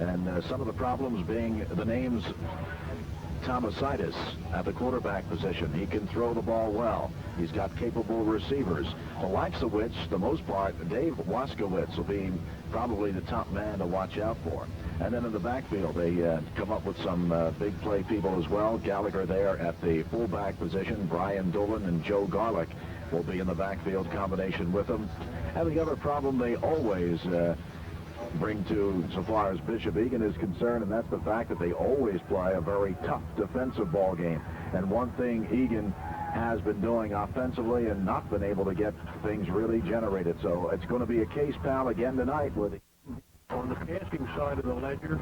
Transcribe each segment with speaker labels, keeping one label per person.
Speaker 1: And some of the problems being the names Tomasitis at the quarterback position. He can throw the ball well. He's got capable receivers, the likes of which, the most part, Dave Waskowitz will be probably the top man to watch out for. And then in the backfield, they come up with some big play people as well. Gallagher there at the fullback position. Brian Dolan and Joe Garlick will be in the backfield combination with them. And the other problem they always bring to so far as Bishop Egan is concerned, and that's the fact that they always play a very tough defensive ball game. And one thing Egan has been doing offensively and not been able to get things really generated. So it's going to be a case, pal, again tonight with
Speaker 2: on the passing side of the ledger.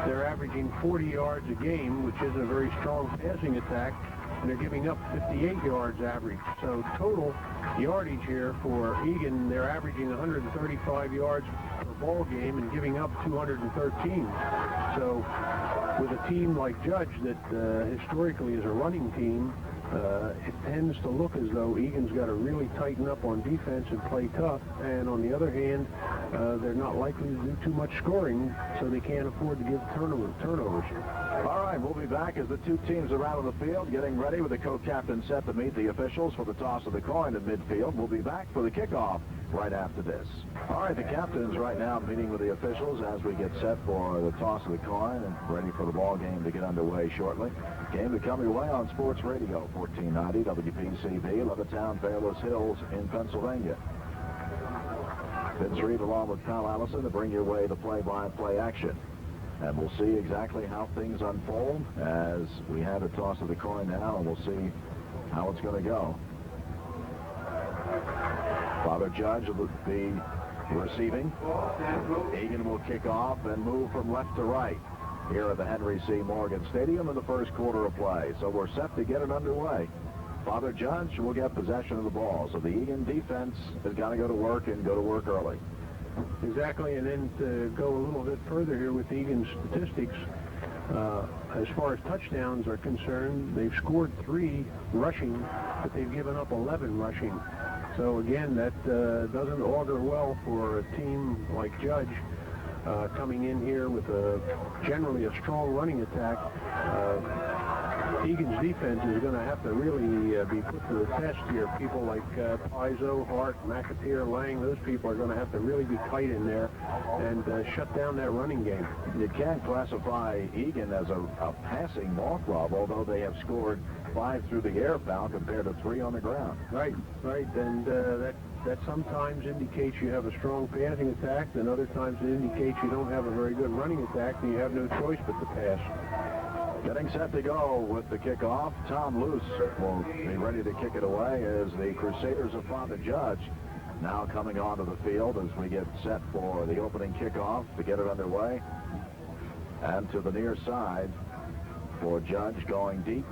Speaker 2: They're averaging 40 yards a game, which is a very strong passing attack, and they're giving up 58 yards average. So total yardage here for Egan, they're averaging 135 yards per ball game and giving up 213. So with a team like Judge that historically is a running team, it tends to look as though Egan's got to really tighten up on defense and play tough. And on the other hand, they're not likely to do too much scoring, so they can't afford to give turnovers.
Speaker 1: All right, we'll be back as the two teams are out of the field, getting ready with the co-captain set to meet the officials for the toss of the coin in midfield. We'll be back for the kickoff right after this. All right, the captains right now meeting with the officials as we get set for the toss of the coin and ready for the ball game to get underway shortly. Game to come your way on Sports Radio, 1490 WBCB, Levittown, Fairless Hills in Pennsylvania. Vince Reed along with Pal Allison to bring your way the play-by-play action. And we'll see exactly how things unfold as we have a toss of the coin now, and we'll see how it's going to go. Father Judge will be receiving. Egan will kick off and move from left to right here at the Henry C. Morgan Stadium in the first quarter of play. So we're set to get it underway. Father Judge will get possession of the ball. So the Egan defense has got to go to work and go to work early.
Speaker 2: Exactly, and then to go a little bit further here with Egan's statistics, as far as touchdowns are concerned, they've scored 3 rushing, but they've given up 11 rushing. So again, that doesn't augur well for a team like Judge coming in here with generally a strong running attack. Egan's defense is going to have to really be put to the test here. People like Pizzo, Hart, McAteer, Lang, those people are going to have to really be tight in there and shut down that running game.
Speaker 1: You can't classify Egan as a passing ball club, although they have scored 5 through the air, pal, compared to 3 on the ground.
Speaker 2: Right, and that sometimes indicates you have a strong passing attack, and other times it indicates you don't have a very good running attack, and you have no choice but to pass.
Speaker 1: Getting set to go with the kickoff. Tom Luce will be ready to kick it away as the Crusaders of Father Judge now coming onto the field as we get set for the opening kickoff to get it underway. And to the near side for Judge going deep.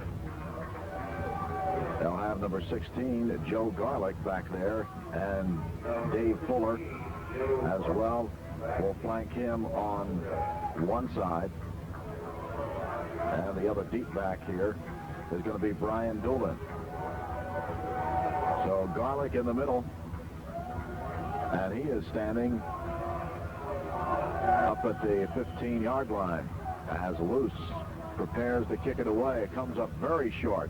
Speaker 1: They'll have number 16, Joe Garlick, back there, and Dave Fuller as well will flank him on one side. And the other deep back here is going to be Brian Dolan. So Garlick in the middle, and he is standing up at the 15-yard line as Luce prepares to kick it away. It comes up very short.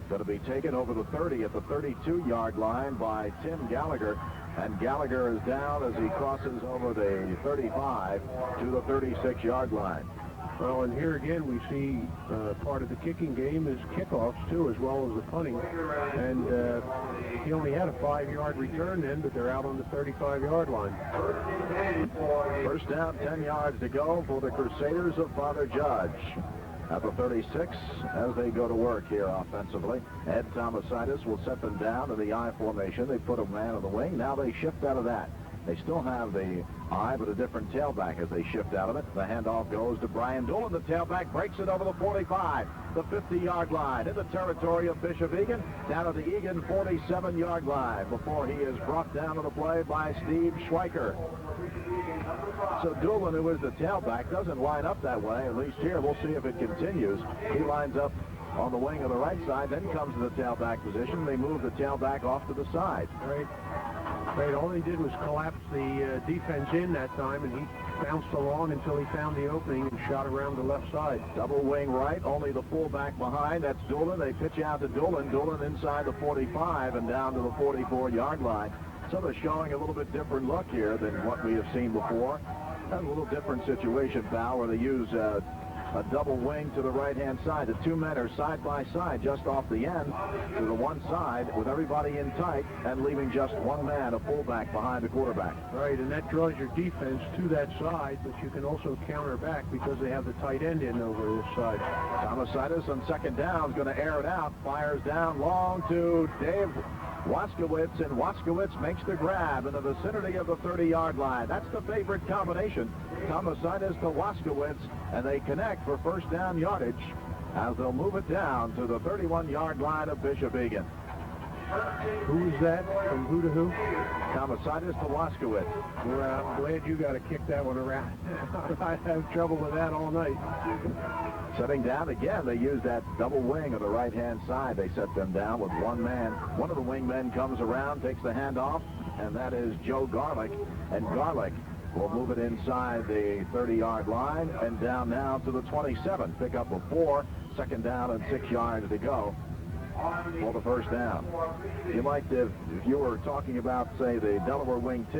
Speaker 1: Going to be taken over the 30 at the 32-yard line by Tim Gallagher, and Gallagher is down as he crosses over the 35 to the 36-yard line.
Speaker 2: Well, and here again we see part of the kicking game is kickoffs too, as well as the punting. And he only had a 5-yard return then, but they're out on the 35-yard line.
Speaker 1: First down, 10 yards to go for the Crusaders of Father Judge. At the 36, as they go to work here offensively, Ed Tomasitis will set them down in the I formation. They put a man on the wing. Now they shift out of that. They still have the I, but a different tailback as they shift out of it. The handoff goes to Brian Dolan. The tailback breaks it over the 45, the 50-yard line, in the territory of Bishop Egan, down to the Egan 47-yard line before he is brought down to the play by Steve Schweiker. So Dolan, who is the tailback, doesn't line up that way, at least here. We'll see if it continues. He lines up on the wing of the right side, then comes to the tailback position. They move the tailback off to the side.
Speaker 2: Right. Right, all he did was collapse the defense in that time, and he bounced along until he found the opening and shot around the left side.
Speaker 1: Double wing right, only the fullback behind. That's Doolin. They pitch out to Doolin. Doolin inside the 45 and down to the 44-yard line. Sort of showing a little bit different look here than what we have seen before. A little different situation, pal, where they use a double wing to the right-hand side. The two men are side by side just off the end to the one side with everybody in tight and leaving just one man, a fullback, behind the quarterback.
Speaker 2: Right, and that draws your defense to that side, but you can also counter back because they have the tight end in over this side.
Speaker 1: Tomasitis on second down is going to air it out. Fires down long to Dave Waskowitz, and Waskowitz makes the grab in the vicinity of the 30-yard line. That's the favorite combination. Tomasitis to Waskowitz, and they connect for first down yardage as they'll move it down to the 31-yard line of Bishop Egan.
Speaker 2: Who is that? From who to who?
Speaker 1: Tomasitis to Waskowitz.
Speaker 2: Well, I'm glad you got to kick that one around. I have trouble with that all night.
Speaker 1: Setting down again, they use that double wing on the right-hand side. They set them down with one man. One of the wingmen comes around, takes the handoff, and that is Joe Garlick. And Garlick will move it inside the 30-yard line and down now to the 27. Pick up a 4, second down and 6 yards to go for the first down. You might, if you were talking about, say, the Delaware wing T,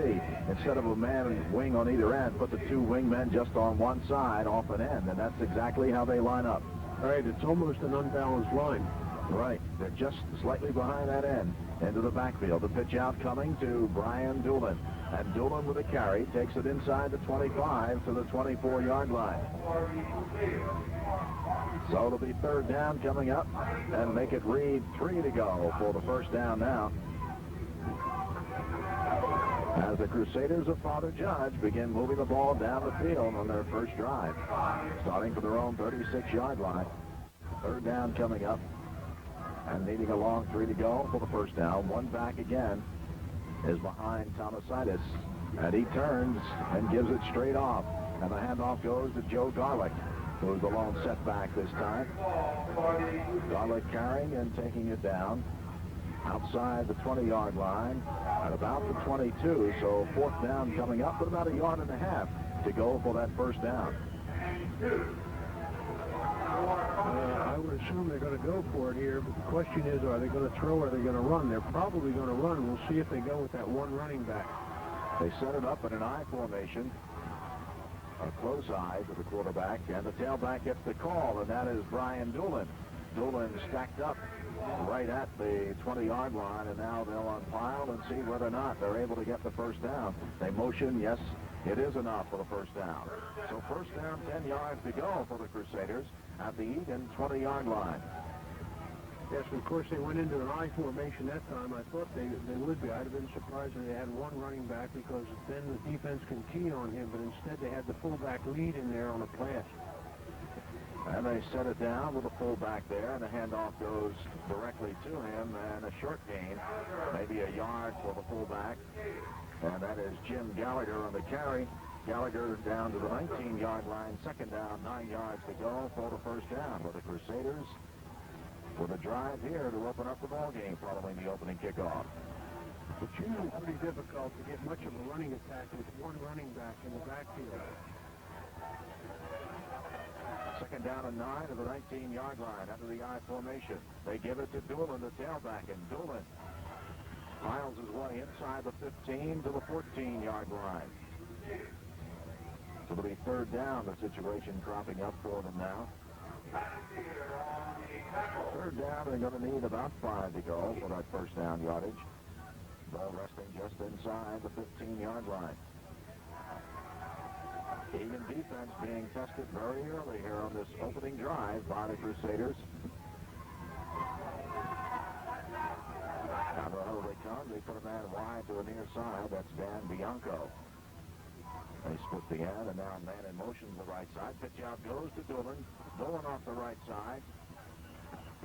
Speaker 1: instead of a man and wing on either end, put the two wingmen just on one side off an end, and that's exactly how they line up.
Speaker 2: Right, it's almost an unbalanced line.
Speaker 1: Right, they're just slightly behind that end into the backfield. The pitch out coming to Brian Doolin, and Doolin with a carry takes it inside the 25 to the 24-yard line. So it'll be third down coming up, and make it read 3 to go for the first down now, as the Crusaders of Father Judge begin moving the ball down the field on their first drive, starting from their own 36-yard line. Third down coming up, and needing a long 3 to go for the first down. One back again is behind Tomasitis, and he turns and gives it straight off, and the handoff goes to Joe Garlick, who's the lone setback this time. Garlick carrying and taking it down outside the 20-yard line at about the 22, so fourth down coming up with about 1.5 yards to go for that first down.
Speaker 2: I would assume they're going to go for it here, but the question is, are they going to throw or are they going to run? They're probably going to run. We'll see if they go with that one running back.
Speaker 1: They set it up in an I formation, a close eye to the quarterback, and the tailback gets the call, and that is Brian Doolin. Doolin stacked up right at the 20-yard line, and now they'll unpile and see whether or not they're able to get the first down. They motion, yes, it is enough for the first down. So first down, 10 yards to go for the Crusaders at the Egan 20-yard line.
Speaker 2: Yes, of course, they went into an I formation that time. I thought they would be. I'd have been surprised if they had one running back, because then the defense can key on him, but instead they had the fullback lead in there on a pass.
Speaker 1: And they set it down with a fullback there, and the handoff goes directly to him, and a short gain, maybe 1 yard for the fullback, and that is Jim Gallagher on the carry. Gallagher down to the 19-yard line, second down, 9 yards to go for the first down, with the Crusaders with a drive here to open up the ball game following the opening kickoff.
Speaker 2: It's usually pretty difficult to get much of a running attack with one running back in the backfield.
Speaker 1: Second down and 9 to the 19-yard line under the I formation. They give it to Doolin, the tailback, and Doolin piles his way inside the 15 to the 14-yard line. So it'll be third down, the situation cropping up for them now. Third down, they're going to need about 5 to go for that first down yardage. Ball resting just inside the 15-yard line. Egan defense being tested very early here on this opening drive by the Crusaders. Now the hole they come, they put a man wide to the near side. That's Dan Bianco. They split the end, and now man in motion to the right side. Pitch out goes to Doolin. Doolin off the right side.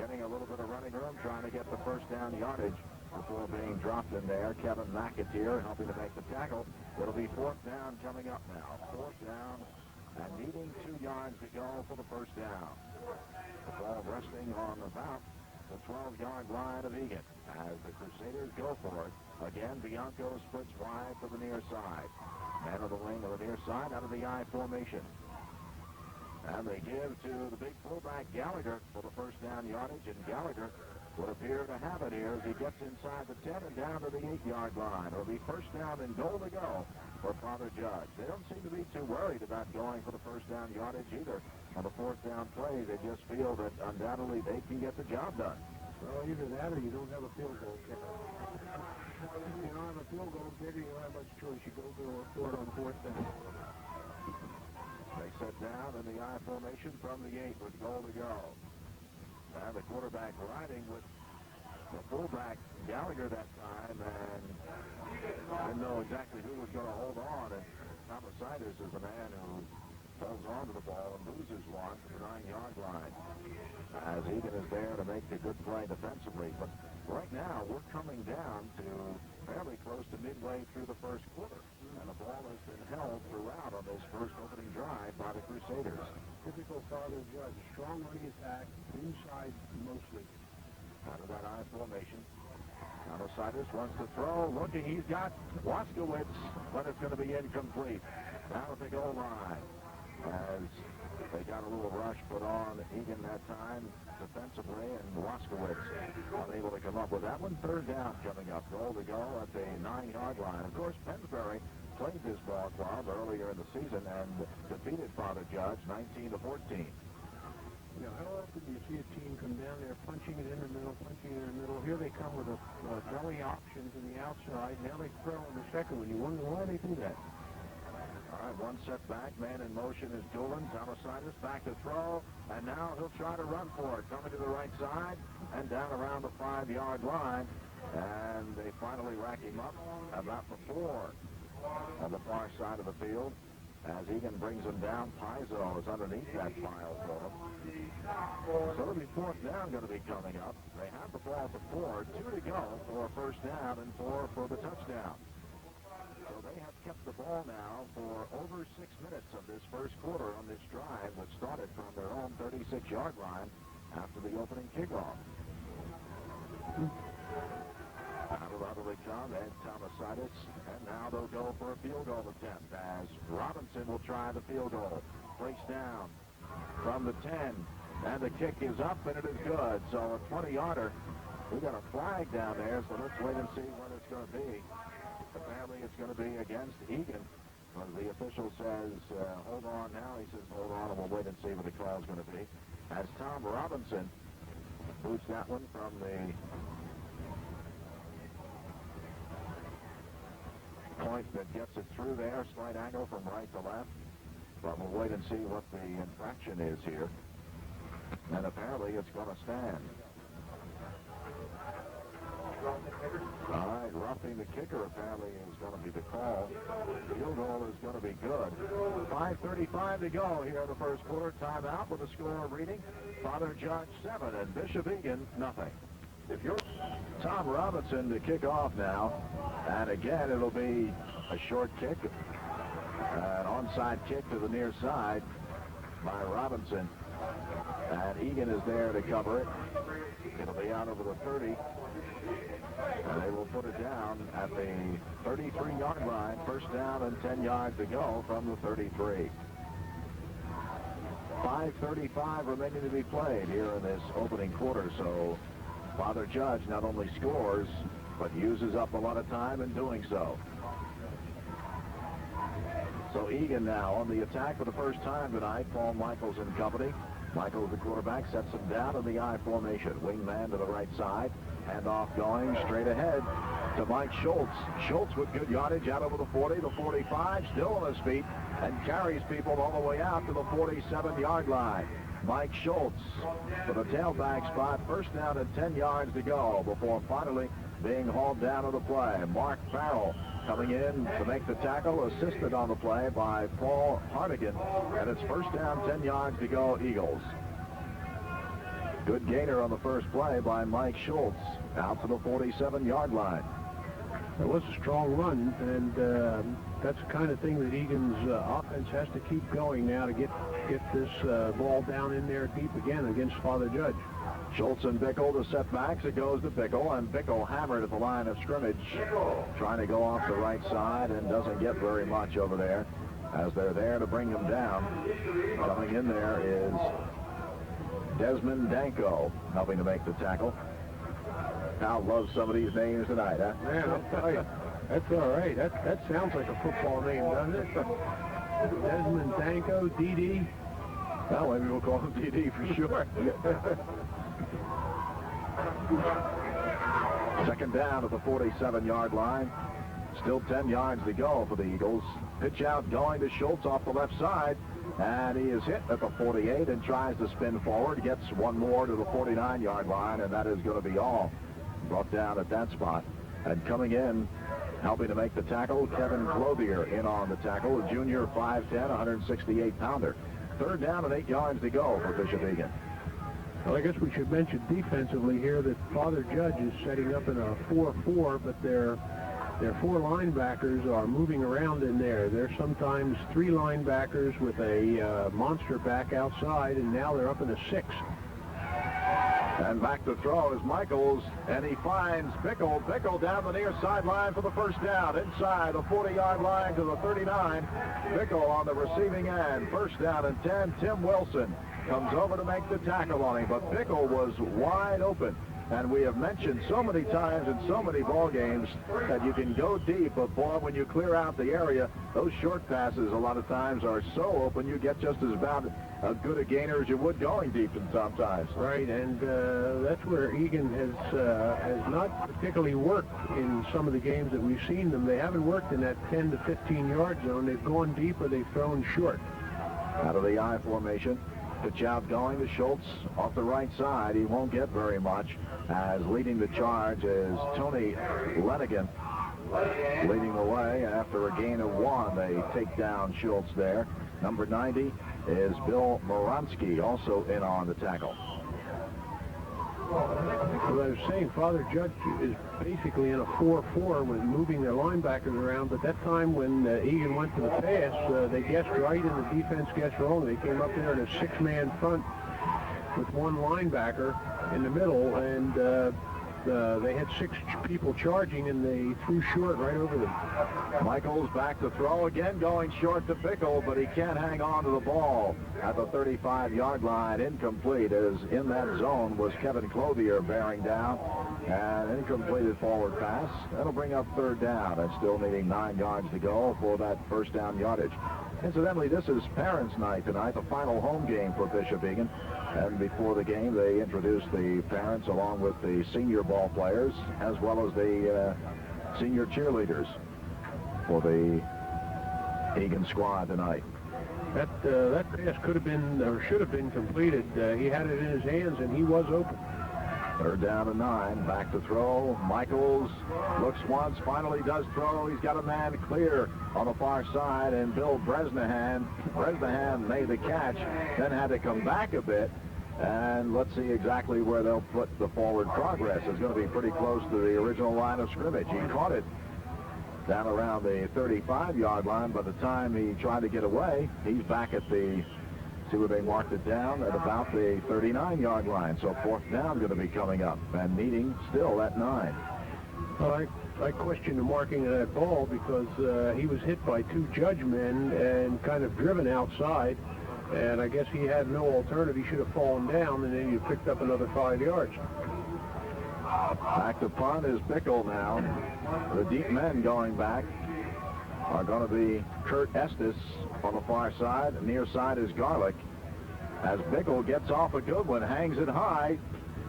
Speaker 1: Getting a little bit of running room, trying to get the first down yardage before being dropped in there. Kevin McAteer helping to make the tackle. It'll be fourth down coming up now. Fourth down and needing 2 yards to go for the first down. The ball resting on about the 12-yard line of Egan as the Crusaders go for it Again, Bianco splits wide to the near side. Man of the wing of the near side out of the I formation. And they give to the big fullback Gallagher for the first down yardage, and Gallagher would appear to have it here as he gets inside the 10 and down to the 8-yard line. It'll be first down and goal to go for Father Judge. They don't seem to be too worried about going for the first down yardage either. On the fourth down play, they just feel that undoubtedly they can get the job done.
Speaker 2: Well, either that or you don't have a field goal kicker. If you don't have a field goal kicker, you don't have much choice. You go for it on fourth down.
Speaker 1: They set down in the I formation from the 8 with goal to go. And the quarterback riding with the fullback Gallagher that time, and didn't know exactly who was going to hold on. And Thomasidis is the man who holds on to the ball and loses one to the 9-yard line. As Egan is there to make a good play defensively. But right now, we're coming down to fairly close to midway through the first quarter. And the ball has been held throughout on this first opening drive by the Crusaders.
Speaker 2: Typical Father Judge. Strong running attack, inside mostly.
Speaker 1: Out of that I formation. Thomasidis wants to throw. Looking, he's got Waskowitz, but it's going to be incomplete. Down at the goal line. As they got a little rush put on Egan that time defensively, and Waskowitz unable to come up with that one. Third down coming up. Goal to go at the 9-yard line. Of course, Pennsbury played this ball club earlier in the season and defeated Father Judge 19-14.
Speaker 2: You know, how often do you see a team come down there punching it in the middle, punching it in the middle? Here they come with a belly option to the outside. Now they throw in the second one. You wonder why they do that.
Speaker 1: All right, one set back. Man in motion is Doolin. Thomasidis back to throw, and now he'll try to run for it. Coming to the right side and down around the 5-yard line. And they finally rack him up about the 4 on the far side of the field. As Egan brings him down, Paizo is underneath that pile for him. So it'll be fourth down going to be coming up. They have the ball at the 4, 2 to go for a first down and 4 for the touchdown. So they have kept the ball now for over 6 minutes of this first quarter on this drive, which started from their own 36-yard line after the opening kickoff. Out of they come, and Thomasidis, and now they'll go for a field goal attempt as Robinson will try the field goal. Place down from the 10, and the kick is up, and it is good. So a 20-yarder. We got a flag down there, so let's wait and see what it's going to be. Apparently it's going to be against Egan. But the official says, hold on now. He says, hold on, and we'll wait and see what the call is going to be. As Tom Robinson boots that one from the point that gets it through there. Slight angle from right to left. But we'll wait and see what the infraction is here. And apparently it's going to stand. All right, roughing the kicker apparently is going to be the call. Field goal is going to be good. 5:35 to go here in the first quarter. Timeout with a score reading. Father Judge 7 and Bishop Egan nothing. If you're Tom Robinson to kick off now, and again it'll be a short kick, an onside kick to the near side by Robinson, and Egan is there to cover it. It'll be out over the 30, and they will put it down at the 33-yard line. First down and 10 yards to go from the 33. 5:35 remaining to be played here in this opening quarter, so Father Judge not only scores, but uses up a lot of time in doing so. So Egan now on the attack for the first time tonight. Paul Michaels and company. Michaels, the quarterback, sets him down in the I formation. Wingman to the right side. Handoff going straight ahead to Mike Schultz. Schultz with good yardage out over the 40, the 45, still on his feet, and carries people all the way out to the 47-yard line. Mike Schultz for the tailback spot. First down and 10 yards to go before finally being hauled down to the play. Mark Farrell coming in to make the tackle, assisted on the play by Paul Hartigan. And it's first down, 10 yards to go, Eagles. Good gainer on the first play by Mike Schultz out to the 47-yard line.
Speaker 2: It was a strong run, and that's the kind of thing that Egan's offense has to keep going now to get this ball down in there deep again against Father Judge.
Speaker 1: Schultz and Bickle to set backs. It goes to Bickle, and Bickle hammered at the line of scrimmage, trying to go off the right side and doesn't get very much over there as they're there to bring him down. Coming in there is Desmond Danko helping to make the tackle. Al loves some of these names tonight, huh?
Speaker 2: Man, I'll tell you, that's all right. That sounds like a football name, doesn't it? Desmond Danko, DD.
Speaker 1: Well, maybe we'll call him DD for sure. Second down at the 47-yard line. Still 10 yards to go for the Eagles. Pitch out going to Schultz off the left side. And he is hit at the 48 and tries to spin forward. Gets one more to the 49-yard line, and that is going to be all. Brought down at that spot. And coming in, helping to make the tackle, Kevin Clothier in on the tackle. A junior, 5'10", 168-pounder. Third down and 8 yards to go for Bishop Egan.
Speaker 2: Well, I guess we should mention defensively here that Father Judge is setting up in a 4-4, but their four linebackers are moving around in there. There's sometimes three linebackers with a monster back outside, and now they're up in a 6.
Speaker 1: And back to throw is Michaels, and he finds Bickle. Bickle down the near sideline for the first down. Inside the 40-yard line to the 39. Bickle on the receiving end. First down and 10. Tim Wilson comes over to make the tackle on him, but Bickle was wide open. And we have mentioned so many times in so many ball games that you can go deep, but boy, when you clear out the area, those short passes a lot of times are so open you get just as about as good a gainer as you would going deep in sometimes.
Speaker 2: Right, and that's where Egan has not particularly worked in some of the games that we've seen them. They haven't worked in that 10 to 15-yard zone. They've gone deep or they've thrown short.
Speaker 1: Out of the I formation. Pitch out going to Schultz off the right side. He won't get very much, as leading the charge is Tony Lenigan. Leading the way after a gain of 1. They take down Schultz there. Number 90 is Bill Moronsky, also in on the tackle.
Speaker 2: Well, I was saying, Father Judge is basically in a 4-4 with moving their linebackers around, but that time when Egan went to the pass, they guessed right and the defense guessed wrong. They came up there in a 6-man front with one linebacker in the middle, and they had 6 people charging, and they threw short right over them.
Speaker 1: Michaels back to throw again, going short to Bickle, but he can't hang on to the ball at the 35-yard line. Incomplete, as in that zone was Kevin Clothier bearing down. An incompleted forward pass. That'll bring up third down, and still needing 9 yards to go for that first down yardage. Incidentally, this is Parents' Night tonight, the final home game for Bishop Egan. And before the game, they introduced the parents along with the senior ball players, as well as the senior cheerleaders for the Egan squad tonight.
Speaker 2: That pass could have been, or should have been completed. He had it in his hands, and he was open.
Speaker 1: Third down and 9. Back to throw. Michaels looks once, finally does throw. He's got a man clear on the far side, and Bill Bresnahan made the catch, then had to come back a bit. And let's see exactly where they'll put the forward progress. It's going to be pretty close to the original line of scrimmage. He caught it down around the 35-yard line. By the time he tried to get away, he's back at the, see where they marked it down, at about the 39-yard line. So fourth down going to be coming up, and needing still at 9.
Speaker 2: Well, I question the marking of that ball because he was hit by 2 Judge men and kind of driven outside. And I guess he had no alternative. He should have fallen down, and then you picked up another 5 yards.
Speaker 1: Back to punt is Bickle now. The deep men going back are going to be Kurt Estes on the far side. The near side is Garlick. As Bickle gets off a good one, hangs it high.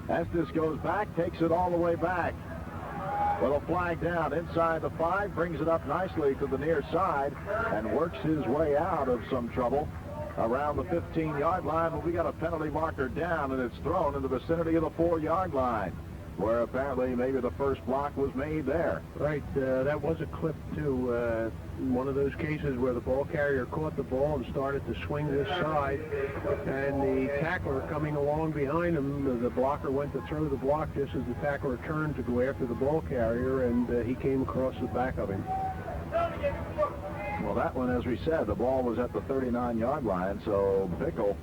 Speaker 1: Estes goes back, takes it all the way back. With a flag down inside the 5, brings it up nicely to the near side and works his way out of some trouble around the 15-yard line. But we got a penalty marker down, and it's thrown in the vicinity of the 4-yard line, where apparently maybe the first block was made there.
Speaker 2: Right, that was a clip too. One of those cases where the ball carrier caught the ball and started to swing this side, and the tackler coming along behind him, the blocker went to throw the block just as the tackler turned to go after the ball carrier, and he came across the back of him.
Speaker 1: Well, that one, as we said, the ball was at the 39-yard line, so Bickle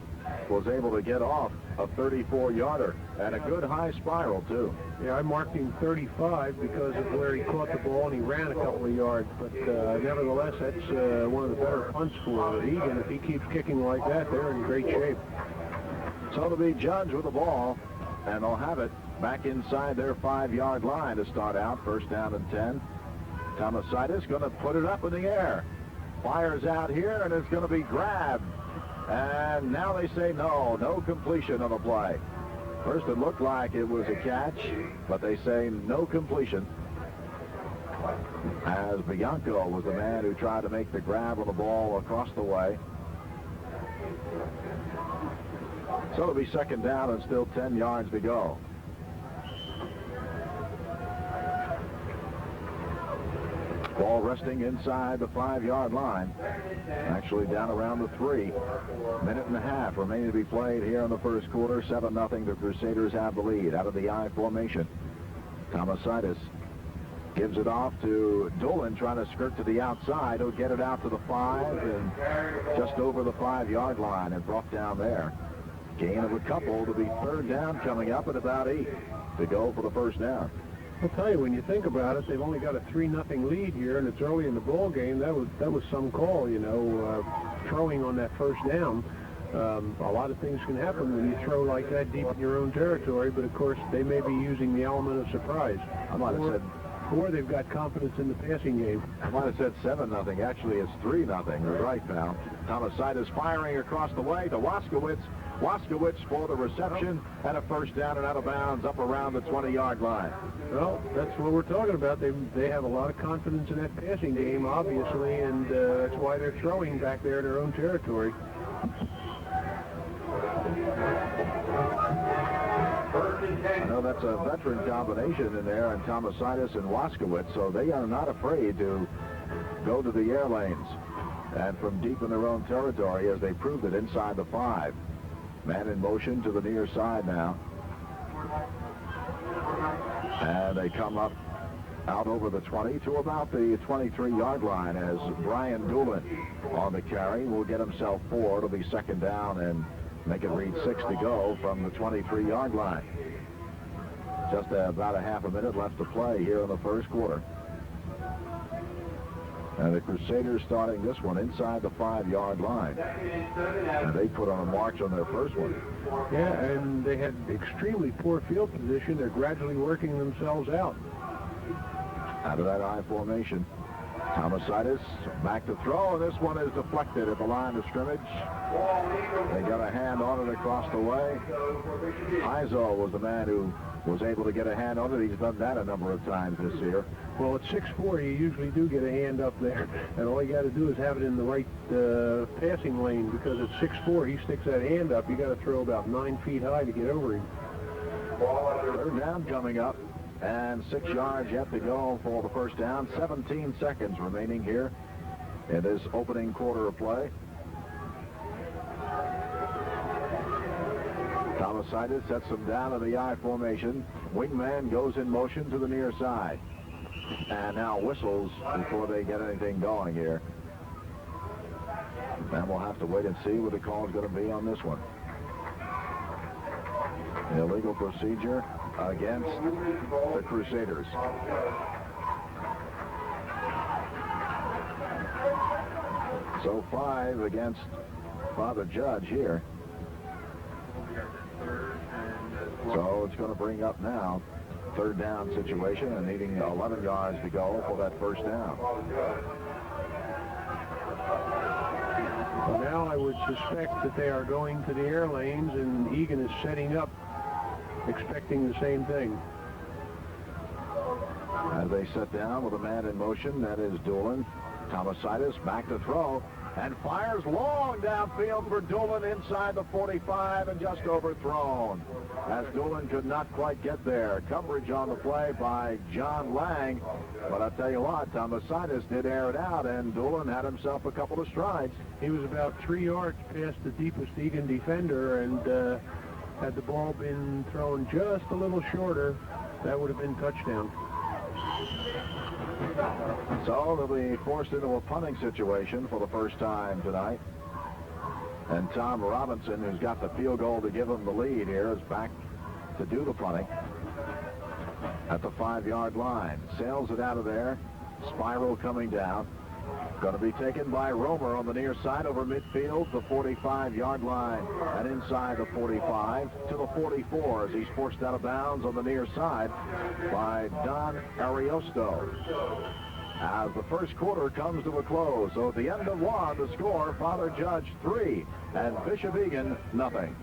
Speaker 1: was able to get off a 34-yarder, and a good high spiral, too.
Speaker 2: Yeah, I marked him 35 because of where he caught the ball and he ran a couple of yards. But nevertheless, that's one of the better punts for Egan. If he keeps kicking like that, they're in great shape.
Speaker 1: So to be judged with the ball, and they'll have it back inside their 5-yard line to start out. First down and 10. Tomasitis going to put it up in the air. Fires out here, and it's going to be grabbed. And now they say no completion on the play. First it looked like it was a catch, but they say no completion. As Bianco was the man who tried to make the grab on the ball across the way. So it'll be second down and still 10 yards to go. Ball resting inside the 5-yard line. Actually down around the 3. Minute and a half remaining to be played here in the first quarter. 7-0. The Crusaders have the lead out of the I formation. Tomasitis gives it off to Dolan, trying to skirt to the outside. He'll get it out to the 5 and just over the 5-yard line and brought down there. Gain of a couple to be third down coming up at about 8 to go for the first down.
Speaker 2: I'll tell you, when you think about it, they've only got a 3-0 lead here, and it's early in the ball game. That was some call, you know, throwing on that first down. A lot of things can happen when you throw like that deep in your own territory, but of course they may be using the element of surprise.
Speaker 1: I might have said,
Speaker 2: or they've got confidence in the passing game.
Speaker 1: I might have said 7-0. Actually, it's 3-0. You're right, pal. Tomasitis firing across the way to Waskowitz. Waskowitz for the reception and a first down and out of bounds up around the 20-yard line.
Speaker 2: Well, that's what we're talking about. They have a lot of confidence in that passing game, obviously, and that's why they're throwing back there in their own territory.
Speaker 1: I know that's a veteran combination in there, and Tomasitis and Waskowitz, so they are not afraid to go to the air lanes and from deep in their own territory, as they proved it inside the 5. Man in motion to the near side now. And they come up out over the 20 to about the 23-yard line as Brian Doolin on the carry will get himself 4. It'll be second down and make it read 6 to go from the 23-yard line. Just about a half a minute left to play here in the first quarter. And the Crusaders starting this one inside the 5-yard line. And they put on a march on their first one.
Speaker 2: Yeah, and they had extremely poor field position. They're gradually working themselves out.
Speaker 1: Out of that I formation. Tomasitis back to throw, and this one is deflected at the line of scrimmage. They got a hand on it across the way. Izo was the man who was able to get a hand on it. He's done that a number of times this year.
Speaker 2: Well, at 6'4", you usually do get a hand up there, and all you got to do is have it in the right passing lane, because at 6'4", he sticks that hand up. You got to throw about 9 feet high to get over him.
Speaker 1: Third down coming up, and 6 yards yet to go for the first down. 17 seconds remaining here in this opening quarter of play. Tomasitis sets them down in the I formation. Wingman goes in motion to the near side. And now whistles before they get anything going here. And we'll have to wait and see what the call is going to be on this one. Illegal procedure against the Crusaders. So 5 against Father Judge here. So it's going to bring up now third down situation and needing 11 yards to go for that first down.
Speaker 2: Well, now I would suspect that they are going to the air lanes, and Egan is setting up, expecting the same thing.
Speaker 1: As they set down with a man in motion, that is Doolin. Tomasitis back to throw and fires long downfield for Doolin inside the 45 and just overthrown. As Doolin could not quite get there. Coverage on the play by John Lang. But I'll tell you what, Tomasitis did air it out, and Doolin had himself a couple of strides.
Speaker 2: He was about 3 yards past the deepest Egan defender, and had the ball been thrown just a little shorter, that would have been touchdown.
Speaker 1: So they'll be forced into a punting situation for the first time tonight. And Tom Robinson, who's got the field goal to give him the lead here, is back to do the punting at the 5-yard line. Sails it out of there. Spiral coming down. Going to be taken by Romer on the near side over midfield, the 45-yard line, and inside the 45 to the 44 as he's forced out of bounds on the near side by Don Ariosto. As the first quarter comes to a close, so at the end of one, the score, Father Judge 3 and Bishop Egan nothing.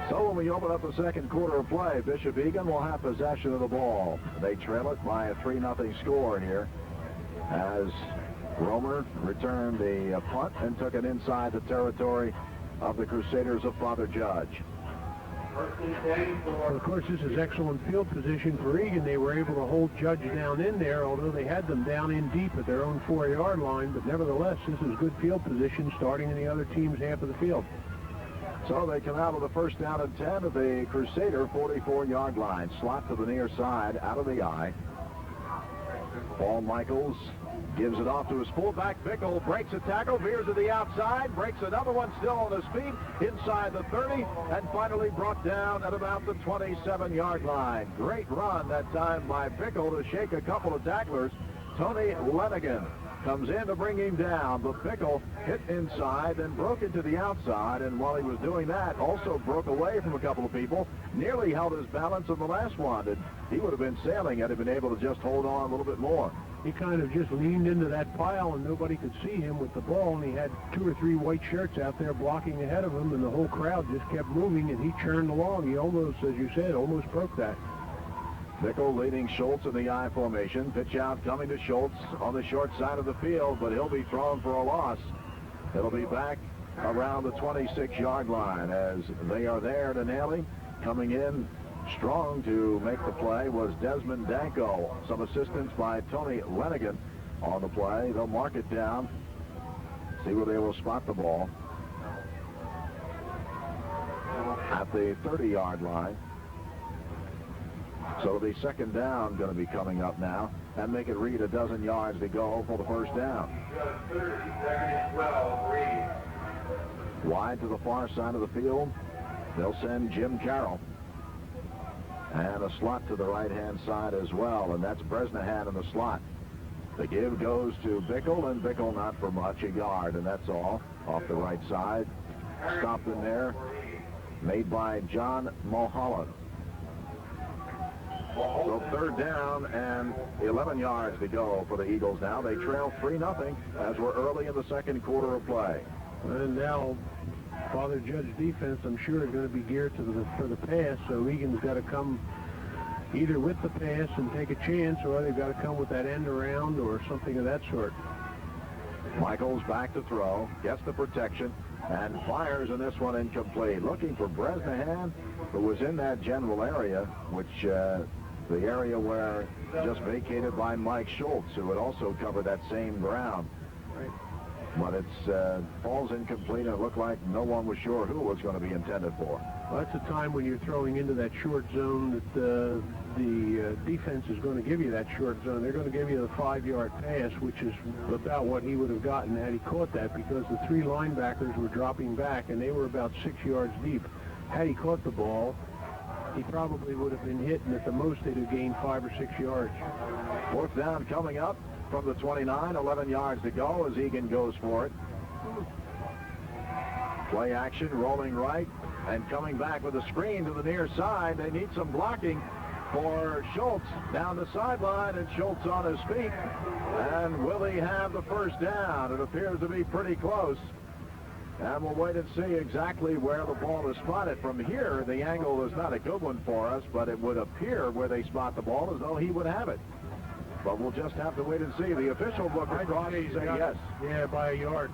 Speaker 1: So when we open up the second quarter of play, Bishop Egan will have possession of the ball. They trail it by a 3-0 score here as Romer returned the punt and took it inside the territory of the Crusaders of Father Judge.
Speaker 2: Well, of course, this is excellent field position for Egan. They were able to hold Judge down in there, although they had them down in deep at their own 4-yard line. But nevertheless, this is good field position starting in the other team's half of the field.
Speaker 1: So they come out with a first down and 10 at the Crusader 44-yard line. Slot to the near side, out of the eye. Paul Michaels gives it off to his fullback. Bickle breaks a tackle, veers to the outside, breaks another one still on his feet, inside the 30, and finally brought down at about the 27-yard line. Great run that time by Bickle to shake a couple of tacklers. Tony Lenigan comes in to bring him down, but Bickle hit inside, then broke into the outside, and while he was doing that, also broke away from a couple of people, nearly held his balance on the last one, and he would have been sailing had he been able to just hold on a little bit more.
Speaker 2: He kind of just leaned into that pile, and nobody could see him with the ball, and he had 2 or 3 white shirts out there blocking ahead of him, and the whole crowd just kept moving, and he churned along. He almost, as you said, almost broke that.
Speaker 1: Bickle leading Schultz in the I formation. Pitch out coming to Schultz on the short side of the field, but he'll be thrown for a loss. It'll be back around the 26-yard line as they are there to nail him. Coming in strong to make the play was Desmond Danko. Some assistance by Tony Lenigan on the play. They'll mark it down, see where they will spot the ball. At the 30-yard line. So the second down going to be coming up now, and make it read a dozen yards to go for the first down. Wide to the far side of the field, they'll send Jim Carroll. And a slot to the right-hand side as well, and that's Bresnahan in the slot. The give goes to Bickle, and Bickle not for much, a yard, and that's all. Off the right side, stopped in there, made by John Mulholland. So third down and 11 yards to go for the Eagles now. They trail 3-0 as we're early in the second quarter of play.
Speaker 2: And now Father Judge defense, I'm sure, is going to be geared to for the pass, so Egan's got to come either with the pass and take a chance, or they've got to come with that end around or something of that sort.
Speaker 1: Michaels back to throw, gets the protection, and fires in this one incomplete. Looking for Bresnahan, who was in that general area, which the area where just vacated by Mike Schultz, who had also covered that same ground.
Speaker 2: Right.
Speaker 1: But it falls incomplete, and it looked like no one was sure who it was going to be intended for.
Speaker 2: Well, that's a time when you're throwing into that short zone that the defense is going to give you that short zone. They're going to give you the 5-yard pass, which is about what he would have gotten had he caught that, because the 3 linebackers were dropping back, and they were about 6 yards deep. Had he caught the ball, he probably would have been hit, and at the most they'd have gained 5 or 6 yards.
Speaker 1: Fourth down coming up from the 29, 11 yards to go as Egan goes for it. Play action, rolling right, and coming back with a screen to the near side. They need some blocking for Schultz down the sideline, and Schultz on his feet. And will he have the first down? It appears to be pretty close. And we'll wait and see exactly where the ball is spotted. From here, the angle is not a good one for us, but it would appear where they spot the ball as though he would have it. But we'll just have to wait and see. The official book across and say yes.
Speaker 2: Yeah, by a yard.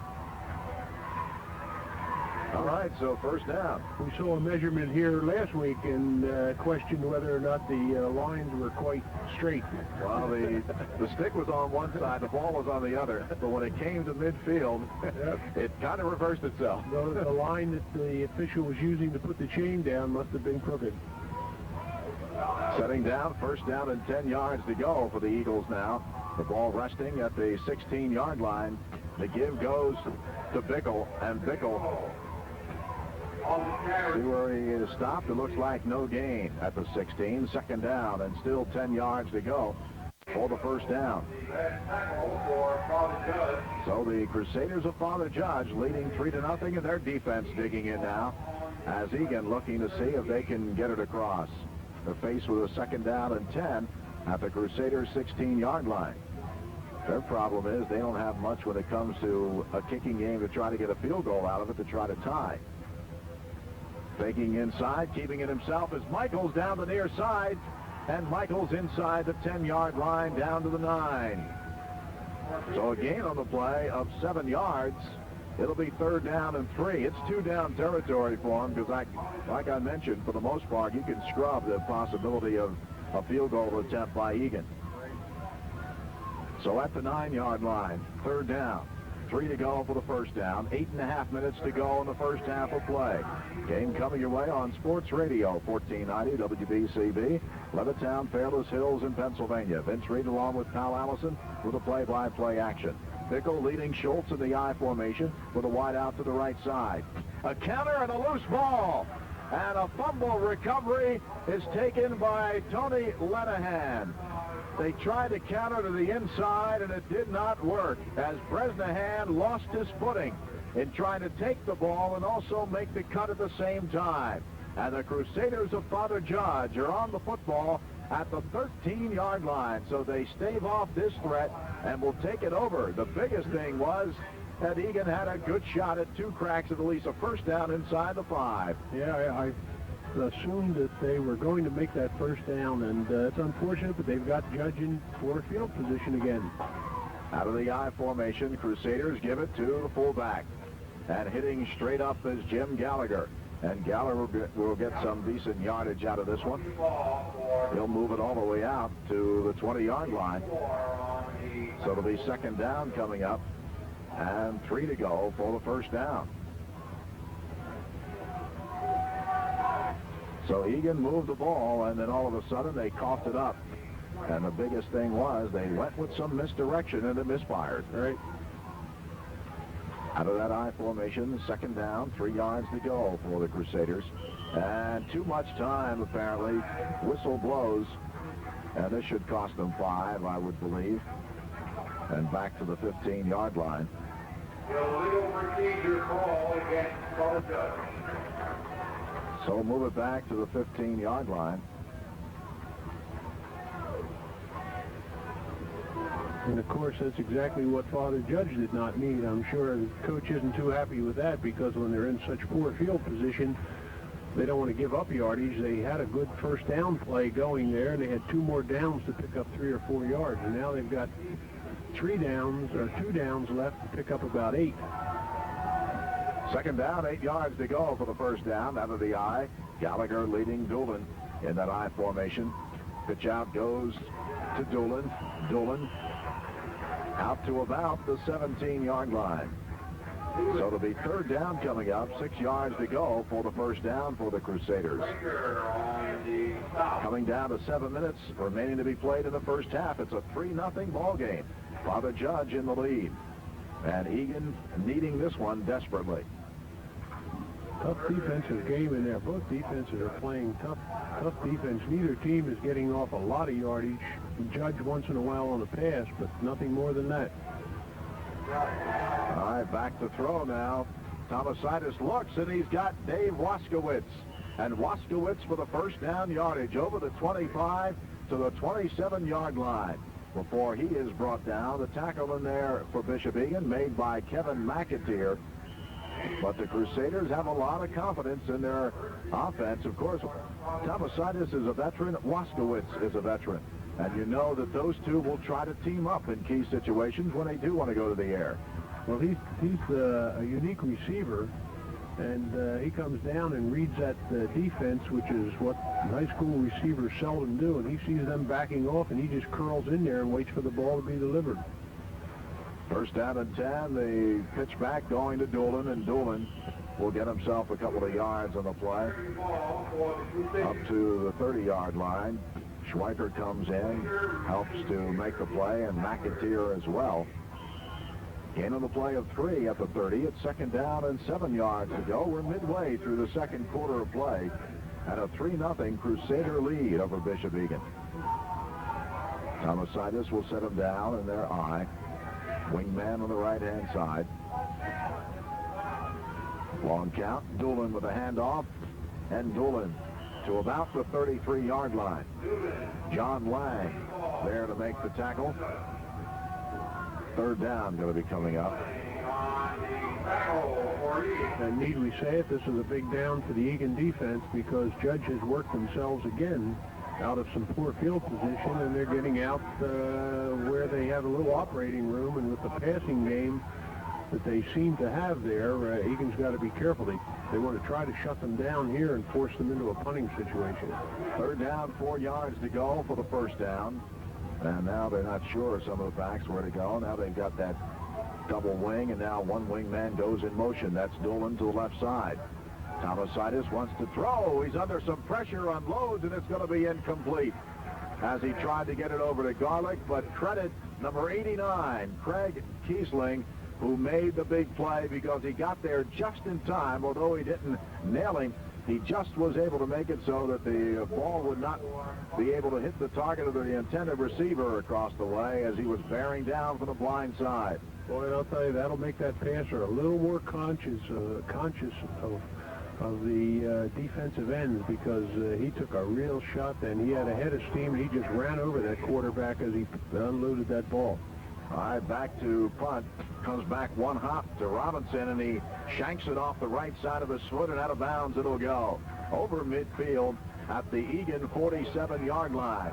Speaker 1: All right, so first down.
Speaker 2: We saw a measurement here last week and questioned whether or not the lines were quite straight.
Speaker 1: Well, the stick was on one side, the ball was on the other, but when it came to midfield, it kind of reversed itself.
Speaker 2: The line that the official was using to put the chain down must have been crooked.
Speaker 1: Setting down, first down and 10 yards to go for the Eagles now. The ball resting at the 16-yard line. The give goes to Bickle, and Bickle See where he is stopped. It looks like no gain at the 16. Second down and still 10 yards to go for the first down. So the Crusaders of Father Judge leading 3-0, and their defense digging in now as Egan looking to see if they can get it across. They're faced with a second down and 10 at the Crusaders' 16-yard line. Their problem is they don't have much when it comes to a kicking game to try to get a field goal out of it to try to tie. Faking inside, keeping it himself is Michaels down the near side, and Michaels inside the 10-yard line down to the 9. So a gain on the play of 7 yards. It'll be 3rd down and 3. It's 2-down territory for him because, like I mentioned, for the most part, you can scrub the possibility of a field goal attempt by Egan. So at the 9-yard line, 3rd down. 3 to go for the first down. 8.5 minutes to go in the first half of play. Game coming your way on Sports Radio 1490 WBCB, Levittown, Fairless Hills in Pennsylvania. Vince Reed along with Pal Allison with a play-by-play action. Bickle leading Schultz in the I formation with a wide out to the right side. A counter and a loose ball. And a fumble recovery is taken by Tony Lenihan. They tried to counter to the inside, and it did not work as Bresnahan lost his footing in trying to take the ball and also make the cut at the same time. And the Crusaders of Father Judge are on the football at the 13-yard line, so they stave off this threat and will take it over. The biggest thing was that Egan had a good shot at 2 cracks at least a first down inside the 5.
Speaker 2: Yeah, I assumed that they were going to make that first down, and it's unfortunate, but they've got Judge in for field position again.
Speaker 1: Out of the I formation, Crusaders give it to the fullback. And hitting straight up is Jim Gallagher. And Gallagher will get some decent yardage out of this one. He'll move it all the way out to the 20-yard line. So it'll be second down coming up, and 3 to go for the first down. So Egan moved the ball, and then all of a sudden they coughed it up. And the biggest thing was they went with some misdirection, and it misfired.
Speaker 2: Right.
Speaker 1: Out of that I formation, second down, 3 yards to go for the Crusaders. And too much time, apparently. Whistle blows, and this should cost them 5, I would believe. And back to the 15-yard line.
Speaker 3: Illegal procedure call against Father Judge.
Speaker 1: So move it back to the 15-yard line.
Speaker 2: And, of course, that's exactly what Father Judge did not need. I'm sure the coach isn't too happy with that because when they're in such poor field position, they don't want to give up yardage. They had a good first down play going there, and they had 2 more downs to pick up 3 or 4 yards. And now they've got 2 downs left to pick up about 8.
Speaker 1: Second down, 8 yards to go for the first down. Out of the I. Gallagher leading Doolin in that I formation. Pitch out goes to Doolin. Doolin out to about the 17-yard line. So it'll be third down coming up. 6 yards to go for the first down for the Crusaders. Coming down to 7 minutes remaining to be played in the first half. It's a 3-0 ball game. Father Judge in the lead. And Egan needing this one desperately.
Speaker 2: Tough defensive game in there. Both defenses are playing tough defense. Neither team is getting off a lot of yardage. Judge once in a while on a pass, but nothing more than that.
Speaker 1: All right, back to throw now. Tomasitis looks, and he's got Dave Waskowitz. And Waskowitz for the first down yardage over the 25 to the 27-yard line. Before he is brought down, the tackle in there for Bishop Egan made by Kevin McAteer. But the Crusaders have a lot of confidence in their offense. Of course, Tomasitis is a veteran. Waskowitz is a veteran. And you know that those two will try to team up in key situations when they do want to go to the air.
Speaker 2: Well, he's a unique receiver, and he comes down and reads that defense, which is what high school receivers seldom do, and he sees them backing off, and he just curls in there and waits for the ball to be delivered.
Speaker 1: First down and 10, the pitch back going to Doolin, and Doolin will get himself a couple of yards on the play. Up to the 30-yard line. Schweiker comes in, helps to make the play, and McAteer as well. Gain on the play of 3 at the 30. It's second down and 7 yards to go. We're midway through the second quarter of play at a 3-0 Crusader lead over Bishop Egan. Thomasidis will set him down in their eye. Wingman on the right-hand side. Long count. Doolin with a handoff. And Doolin to about the 33-yard line. John Lang there to make the tackle. Third down going to be coming up.
Speaker 2: And need we say it, this is a big down for the Egan defense because Judge has worked themselves again out of some poor field position, and they're getting out where they have a little operating room, and with the passing game that they seem to have there, Egan's got to be careful. They want to try to shut them down here and force them into a punting situation.
Speaker 1: Third down, 4 yards to go for the first down. And now they're not sure some of the backs where to go. Now they've got that double wing, and now one wing man goes in motion. That's Doolin to the left side. Thomasidis wants to throw. He's under some pressure, unloads, and it's going to be incomplete as he tried to get it over to Garlick, but credit number 89, Craig Kiesling, who made the big play because he got there just in time. Although he didn't nail him, he just was able to make it so that the ball would not be able to hit the target of the intended receiver across the way as he was bearing down from the blind side.
Speaker 2: Boy, I'll tell you, that'll make that passer a little more conscious of the defensive ends, because he took a real shot then. He had a head of steam, and he just ran over that quarterback as he unloaded that ball.
Speaker 1: All right, back to punt. Comes back one hop to Robinson, and he shanks it off the right side of his foot, and out of bounds it'll go. Over midfield at the Egan 47-yard line.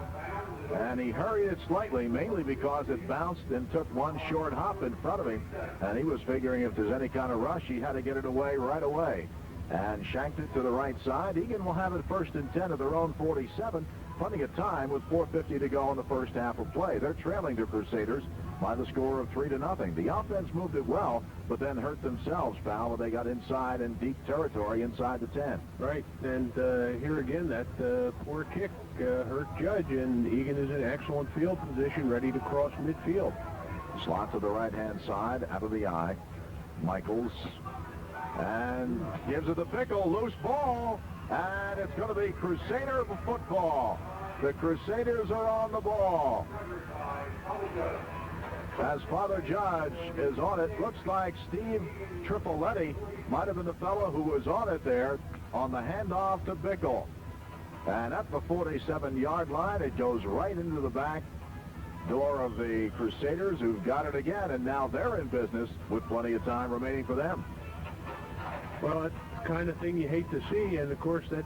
Speaker 1: And he hurried it slightly, mainly because it bounced and took one short hop in front of him. And he was figuring if there's any kind of rush, he had to get it away right away. And shanked it to the right side. Egan will have it first and 10 of their own 47. Plenty of time with 4:50 to go in the first half of play. They're trailing the Crusaders by the score of 3-0. The offense moved it well, but then hurt themselves, pal, when they got inside in deep territory inside the 10.
Speaker 2: Right, and here again, that poor kick hurt Judge, and Egan is in excellent field position, ready to cross midfield.
Speaker 1: Slot to the right-hand side, out of the eye. Michaels, and gives it the pickle, loose ball, and it's going to be Crusader football. The Crusaders are on the ball. As Father Judge is on it, looks like Steve Tripoletti might have been the fellow who was on it there on the handoff to Bickle. And at the 47-yard line, it goes right into the back door of the Crusaders, who've got it again, and now they're in business with plenty of time remaining for them.
Speaker 2: Well, that's the kind of thing you hate to see, and of course that's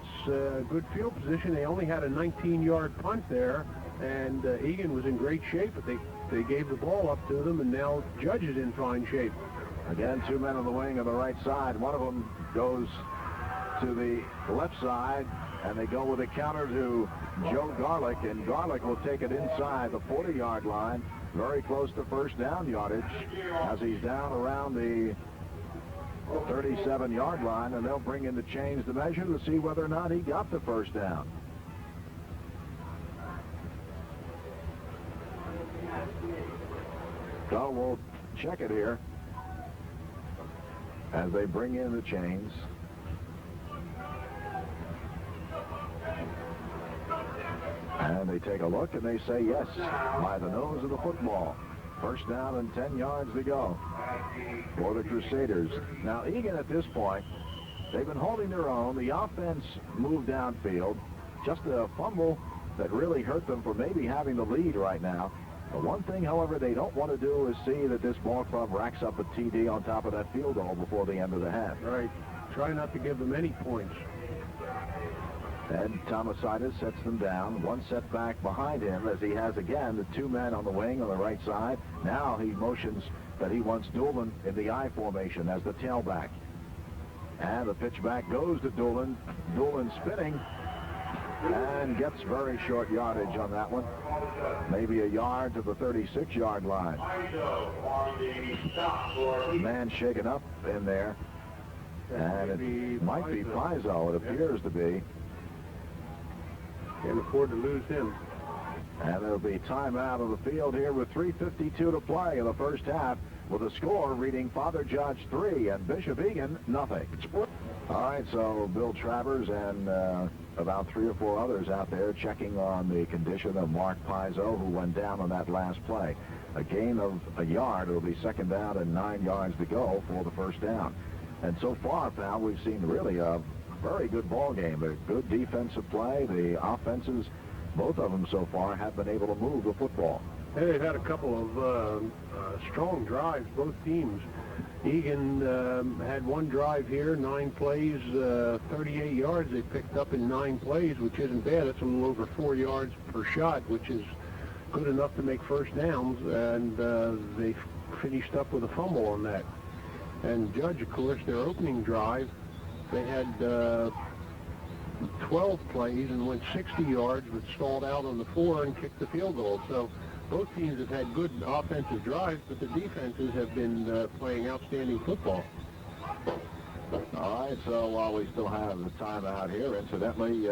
Speaker 2: good field position. They only had a 19-yard punt there, and Egan was in great shape, but they gave the ball up to them, and now Judge is in fine shape.
Speaker 1: Again, 2 men on the wing on the right side. One of them goes to the left side, and they go with a counter to Joe Garlick, and Garlick will take it inside the 40-yard line, very close to first down yardage, as he's down around the 37-yard line, and they'll bring in the change the measure to see whether or not he got the first down. So we'll check it here as they bring in the chains. And they take a look and they say yes by the nose of the football. First down and 10 yards to go for the Crusaders. Now, Egan at this point, they've been holding their own. The offense moved downfield. Just a fumble that really hurt them for maybe having the lead right now. The one thing, however, they don't want to do is see that this ball club racks up a TD on top of that field goal before the end of the half.
Speaker 2: Right. Try not to give them any points.
Speaker 1: And Thomasidis sets them down. One setback behind him as he has, again, the 2 men on the wing on the right side. Now he motions that he wants Doolin in the I formation as the tailback. And the pitch back goes to Doolin. Doolin spinning and gets very short yardage on that one. Maybe a yard to the 36-yard line. Man shaken up in there. And it might be Pizzo, it appears to be.
Speaker 2: Can't afford to lose him.
Speaker 1: And there'll be timeout of the field here with 3:52 to play in the first half. with a score reading Father Judge 3 and Bishop Egan nothing. All right, so Bill Travers and about 3 or 4 others out there checking on the condition of Mark Pizzo, who went down on that last play. A gain of a yard. It'll be second down and 9 yards to go for the first down. And so far, pal, we've seen really a very good ball game. A good defensive play. The offenses, both of them so far, have been able to move the football.
Speaker 2: And they've had a couple of strong drives, both teams. Egan had one drive here, 9 plays, 38 yards they picked up in 9 plays, which isn't bad. That's a little over 4 yards per shot, which is good enough to make first downs, and they finished up with a fumble on that. And Judge, of course, their opening drive, they had 12 plays and went 60 yards, but stalled out on the 4 and kicked the field goal. So both teams have had good offensive drives, but the defenses have been playing outstanding football.
Speaker 1: All right, so while we still have the timeout here, incidentally,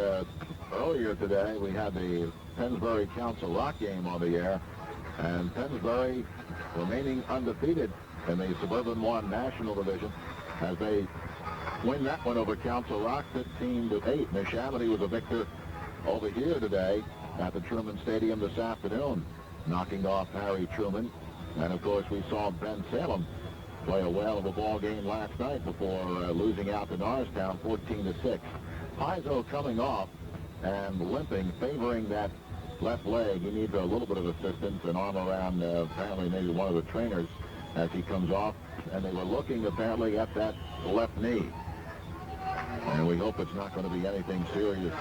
Speaker 1: earlier today we had the Pennsbury Council Rock game on the air, and Pennsbury remaining undefeated in the Suburban 1 National Division as they win that one over Council Rock 15-8. Neshaminy was a victor over here today at the Truman Stadium this afternoon, knocking off Harry Truman. And of course we saw Ben Salem play a whale of a ball game last night before losing out to Norristown 14-6. Pizzo coming off and limping, favoring that left leg. He needs a little bit of assistance, an arm around apparently maybe one of the trainers as he comes off. And they were looking apparently at that left knee. And we hope it's not going to be anything serious.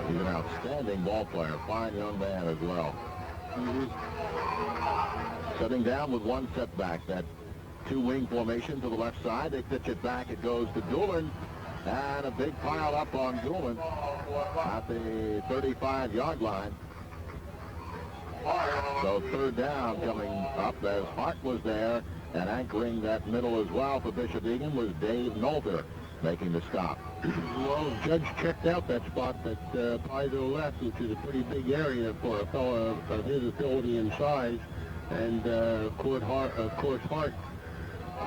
Speaker 1: He's an outstanding ball player, fine young man as well. Setting down with one setback, that 2-wing formation to the left side. They pitch it back. It goes to Doolin. And a big pile up on Doolin at the 35-yard line. So third down coming up as Hart was there, and anchoring that middle as well for Bishop Egan was Dave Nolter making the stop.
Speaker 2: Well, Judge checked out that spot that Pizzo left, which is a pretty big area for a fellow of his ability and size. And of course, Hart,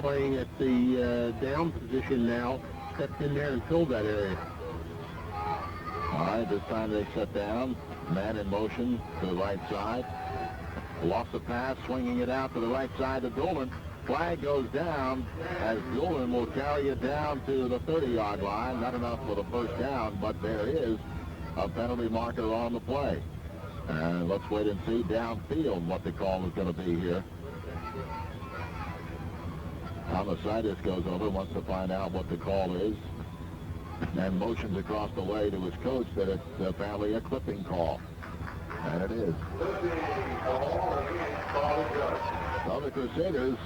Speaker 2: playing at the down position now, stepped in there and filled that area.
Speaker 1: All right, this time they set down. Man in motion to the right side. Lost the pass, swinging it out to the right side to Doolin. Flag goes down as Doolin will carry it down to the 30-yard line. Not enough for the first down, but there is a penalty marker on the play. And let's wait and see downfield what the call is going to be here. Homicidas goes over, wants to find out what the call is, and motions across the way to his coach that it's apparently a clipping call. And it is. So the Crusaders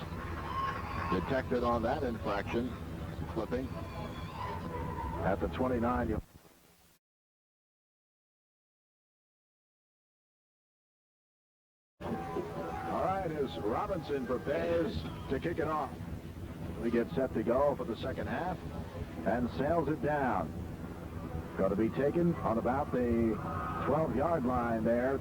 Speaker 1: detected on that infraction, clipping, at the 29. All right, as Robinson prepares to kick it off. We get set to go for the second half and sails it down. Going to be taken on about the 12-yard line there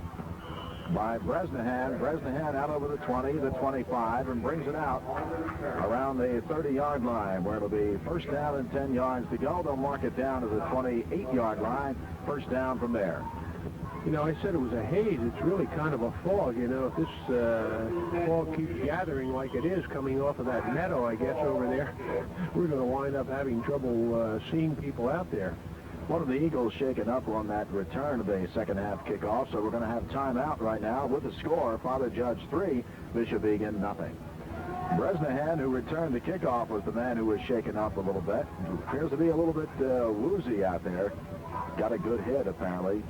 Speaker 1: by Bresnahan. Bresnahan out over the 20, the 25, and brings it out around the 30-yard line, where it'll be first down and 10 yards to go. They'll mark it down to the 28-yard line. First down from there.
Speaker 2: You know, I said it was a haze. It's really kind of a fog. You know, if this fog keeps gathering like it is coming off of that meadow, I guess, over there, we're going to wind up having trouble seeing people out there.
Speaker 1: One of the Eagles shaken up on that return of the second half kickoff, so we're going to have timeout right now with the score. Father Judge 3, Bishop Egan nothing. Bresnahan, who returned the kickoff, was the man who was shaken up a little bit. Appears to be a little bit woozy out there. Got a good hit, apparently.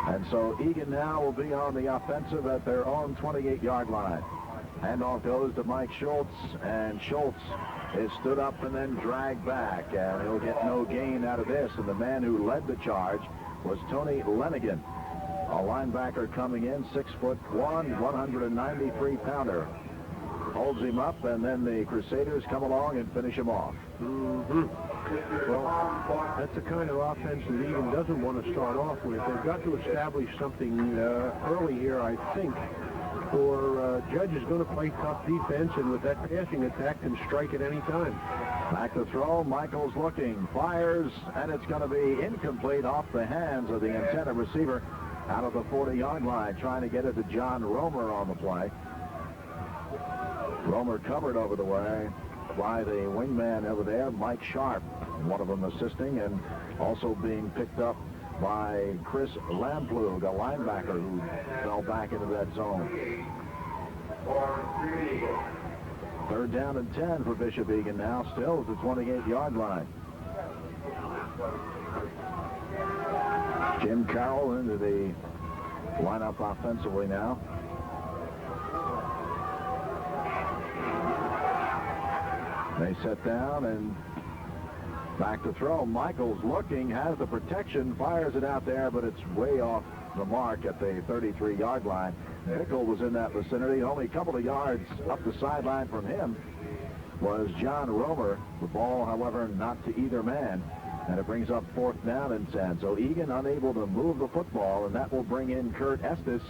Speaker 1: And so Egan now will be on the offensive at their own 28-yard line. Handoff goes to Mike Schultz, and Schultz is stood up and then dragged back, and he'll get no gain out of this. And the man who led the charge was Tony Lenigan, a linebacker coming in, 6'1", 193-pounder. Holds him up, and then the Crusaders come along and finish him off.
Speaker 2: Well, that's the kind of offense that Egan doesn't want to start off with. They've got to establish something early here, I think. or Judge is going to play tough defense, and with that passing attack can strike at any time.
Speaker 1: Back to throw. Michaels looking, fires, and it's going to be incomplete off the hands of the intended receiver out of the 40-yard line, trying to get it to John Romer on the play. Romer covered over the way by the wingman over there, Mike Sharp, one of them assisting, and also being picked up by Chris Lamplug, a linebacker who fell back into that zone. Third down and 10 for Bishop Egan now, still at the 28-yard line. Jim Carroll into the lineup offensively now. They set down and back to throw. Michaels looking, has the protection, fires it out there, but it's way off the mark at the 33-yard line. Bickle was in that vicinity. Only a couple of yards up the sideline from him was John Romer. The ball, however, not to either man, and it brings up fourth down and 10. So Egan unable to move the football, and that will bring in Kurt Estes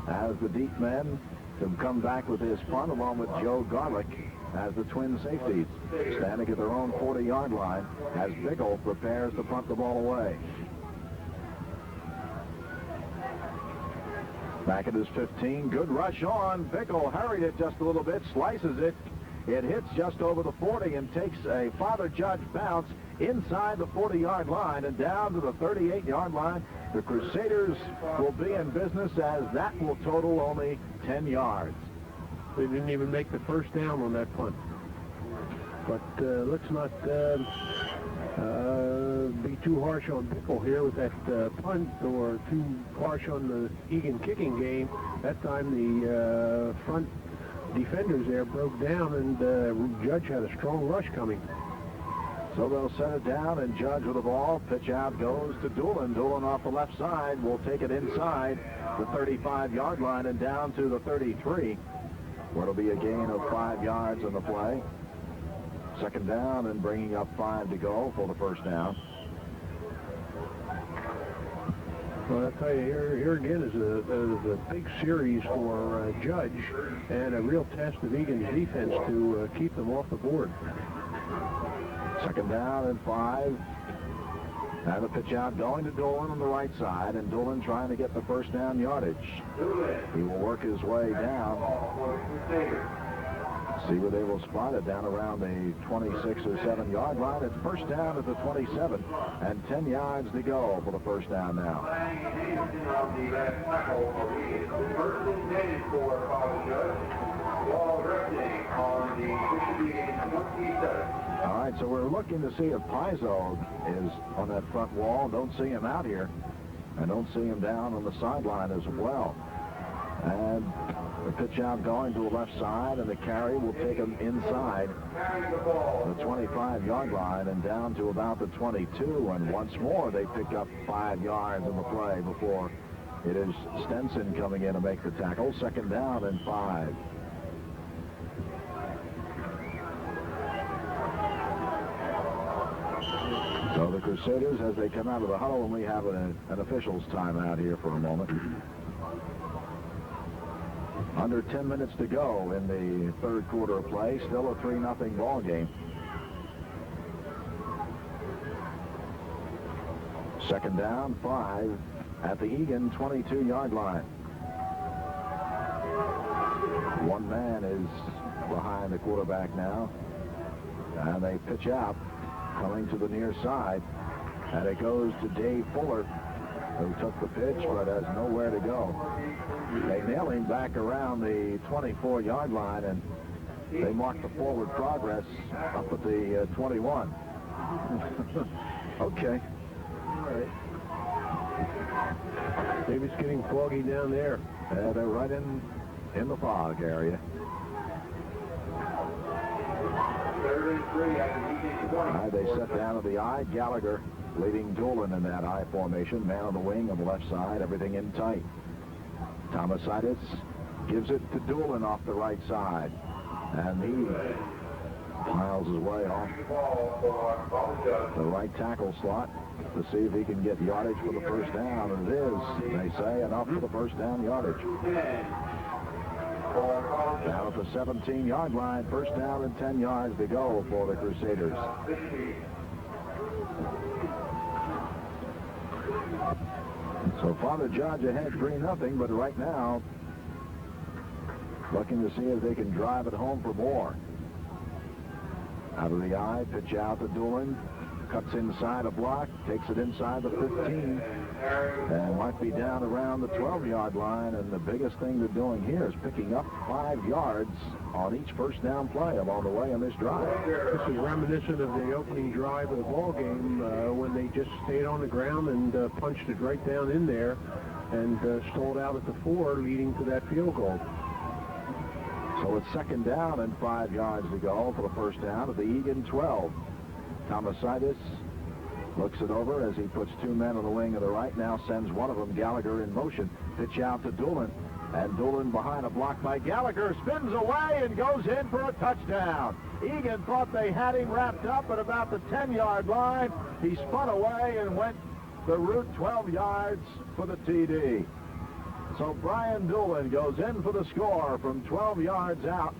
Speaker 1: as the deep men to come back with his punt, along with Joe Garlick as the twin safeties, standing at their own 40-yard line as Bickle prepares to punt the ball away. Back at his 15, good rush on. Bickle hurried it just a little bit, slices it. It hits just over the 40 and takes a Father Judge bounce inside the 40-yard line and down to the 38-yard line. The Crusaders will be in business as that will total only 10 yards.
Speaker 2: They didn't even make the first down on that punt. But let's not be too harsh on Bickle here with that punt, or too harsh on the Egan kicking game. That time the front defenders there broke down, and Judge had a strong rush coming.
Speaker 1: So they'll set it down, and Judge with the ball. Pitch out goes to Doolin. Doolin off the left side will take it inside the 35-yard line and down to the 33, where it'll be a gain of 5 yards on the play. Second down and bringing up 5 to go for the first down.
Speaker 2: Well, I'll tell you, here again is a big series for Judge, and a real test of Egan's defense to keep them off the board.
Speaker 1: Second down and 5. Now the pitch out going to Doolin on the right side, and Doolin trying to get the first down yardage. He will work his way down. See where they will spot it, down around the 26 or 7-yard line. It's first down at the 27 and 10 yards to go for the first down now.
Speaker 3: First intended for Father Judge. Ball resting on the 27.
Speaker 1: All right, so we're looking to see if Pizzo is on that front wall. Don't see him out here, and don't see him down on the sideline as well. And the pitch out going to the left side, and the carry will take him inside the 25-yard line and down to about the 22. And once more, they pick up 5 yards in the play before it is Stenson coming in to make the tackle. Second down and 5. So the Crusaders, as they come out of the huddle, and we have an official's timeout here for a moment. Under 10 minutes to go in the third quarter of play. Still a 3-0 ball game. Second down, 5 at the Egan 22-yard line. One man is behind the quarterback now, and they pitch out, coming to the near side, and it goes to Dave Fuller, who took the pitch but has nowhere to go. They nail him back around the 24-yard line, and they mark the forward progress up at the 21. Okay.
Speaker 2: All right. Maybe it's getting foggy down there.
Speaker 1: They're right in the fog area. All right, they set down to the I. Gallagher leading Doolin in that I formation. Man on the wing on the left side, everything in tight. Thomasitis gives it to Doolin off the right side, and he piles his way off the right tackle slot to see if he can get yardage for the first down. And it is, they say, enough for the first down yardage. Down at the 17-yard line, first down and 10 yards to go for the Crusaders. So Father Judge ahead 3-0, but right now looking to see if they can drive it home for more. Out of the eye, pitch out to Doolin. Cuts inside a block, takes it inside the 15, and might be down around the 12-yard line. And the biggest thing they're doing here is picking up 5 yards on each first down play along the way on this drive.
Speaker 2: This is reminiscent of the opening drive of the ball game when they just stayed on the ground and punched it right down in there and stalled out at the 4, leading to that field goal.
Speaker 1: So it's second down and 5 yards to go for the first down at the Egan 12. Tomasitis looks it over as he puts 2 men on the wing of the right. Now sends one of them, Gallagher, in motion. Pitch out to Doolin. And Doolin behind a block by Gallagher spins away and goes in for a touchdown. Egan thought they had him wrapped up at about the 10-yard line. He spun away and went the route 12 yards for the TD. So Brian Doolin goes in for the score from 12 yards out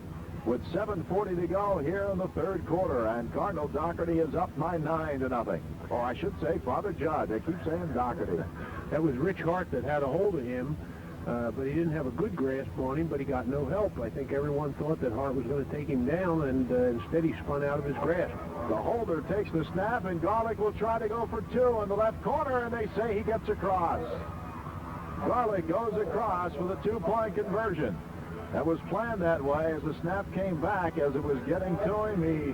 Speaker 1: with 7:40 to go here in the third quarter, and Cardinal Doherty is up by 9-0. Or I should say Father Judge. I keep saying Doherty.
Speaker 2: That was Rich Hart that had a hold of him, but he didn't have a good grasp on him, but he got no help. I think everyone thought that Hart was going to take him down, and instead he spun out of his grasp.
Speaker 1: The holder takes the snap, and Garlick will try to go for 2 in the left corner, and they say he gets across. Garlick goes across for the 2-point conversion. That was planned that way. As the snap came back, as it was getting to him, he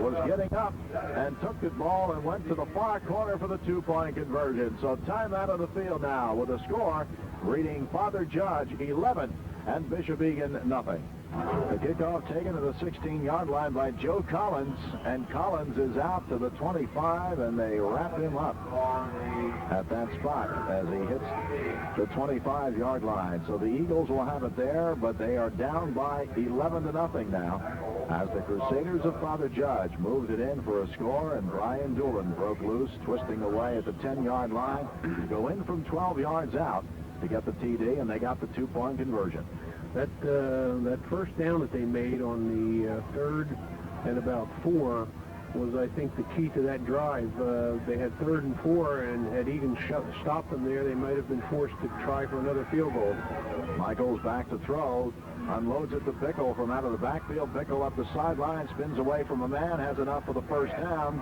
Speaker 1: was getting up and took the ball and went to the far corner for the 2-point conversion. So timeout of the field now with a score reading Father Judge 11 and Bishop Egan nothing. The kickoff taken to the 16-yard line by Joe Collins, and Collins is out to the 25, and they wrap him up at that spot as he hits the 25-yard line. So the Eagles will have it there, but they are down by 11-0 now as the Crusaders of Father Judge moved it in for a score, and Brian Doolin broke loose, twisting away at the 10-yard line to go in from 12 yards out to get the TD, and they got the 2-point conversion.
Speaker 2: That first down that they made on the 3rd and about 4 was, I think, the key to that drive. They had 3rd and 4, and had Egan stopped them there, they might have been forced to try for another field goal.
Speaker 1: Michaels back to throw, unloads it to Bickle from out of the backfield. Bickle up the sideline, spins away from a man, has enough for the first down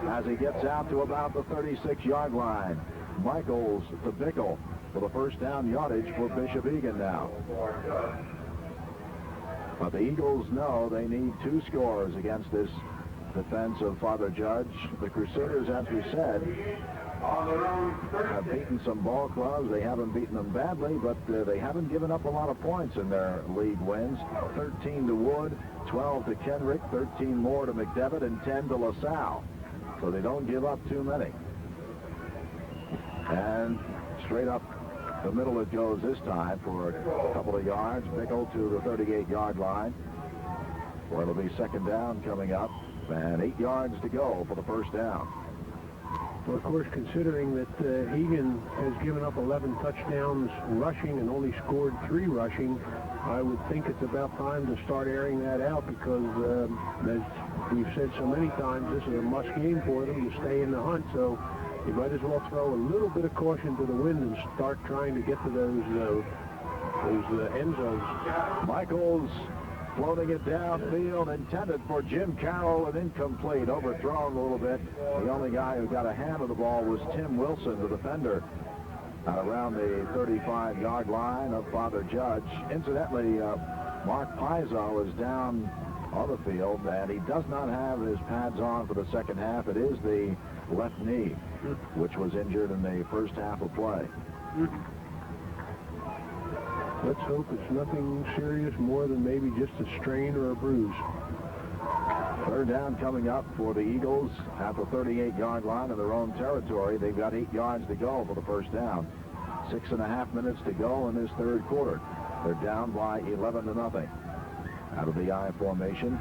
Speaker 1: as he gets out to about the 36-yard line. Michaels to Bickle for the first down yardage for Bishop Egan now. But the Eagles know they need 2 scores against this defense of Father Judge. The Crusaders, as we said, have beaten some ball clubs. They haven't beaten them badly, but they haven't given up a lot of points in their league wins. 13 to Wood, 12 to Kenrick, 13 more to McDevitt, and 10 to LaSalle. So they don't give up too many. And straight up the middle it goes this time for a couple of yards. Bickle to the 38-yard line, where it'll be second down coming up, and 8 yards to go for the first down.
Speaker 2: Well, of course, considering that Egan has given up 11 touchdowns rushing and only scored 3 rushing, I would think it's about time to start airing that out, because as we've said so many times, this is a must game for them to stay in the hunt. So you might as well throw a little bit of caution to the wind and start trying to get to those end zones.
Speaker 1: Michaels floating it downfield, intended for Jim Carroll, and incomplete, overthrown a little bit. The only guy who got a hand of the ball was Tim Wilson, the defender, around the 35-yard line of Father Judge. Incidentally, Mark Pizzo is down on the field, and he does not have his pads on for the second half. It is the left knee, which was injured in the first half of play.
Speaker 2: Let's hope it's nothing serious, more than maybe just a strain or a bruise.
Speaker 1: Third down coming up for the Eagles at the 38-yard line in their own territory. They've got 8 yards to go for the first down. 6.5 minutes to go in this third quarter. They're down by 11-0. Out of the I formation,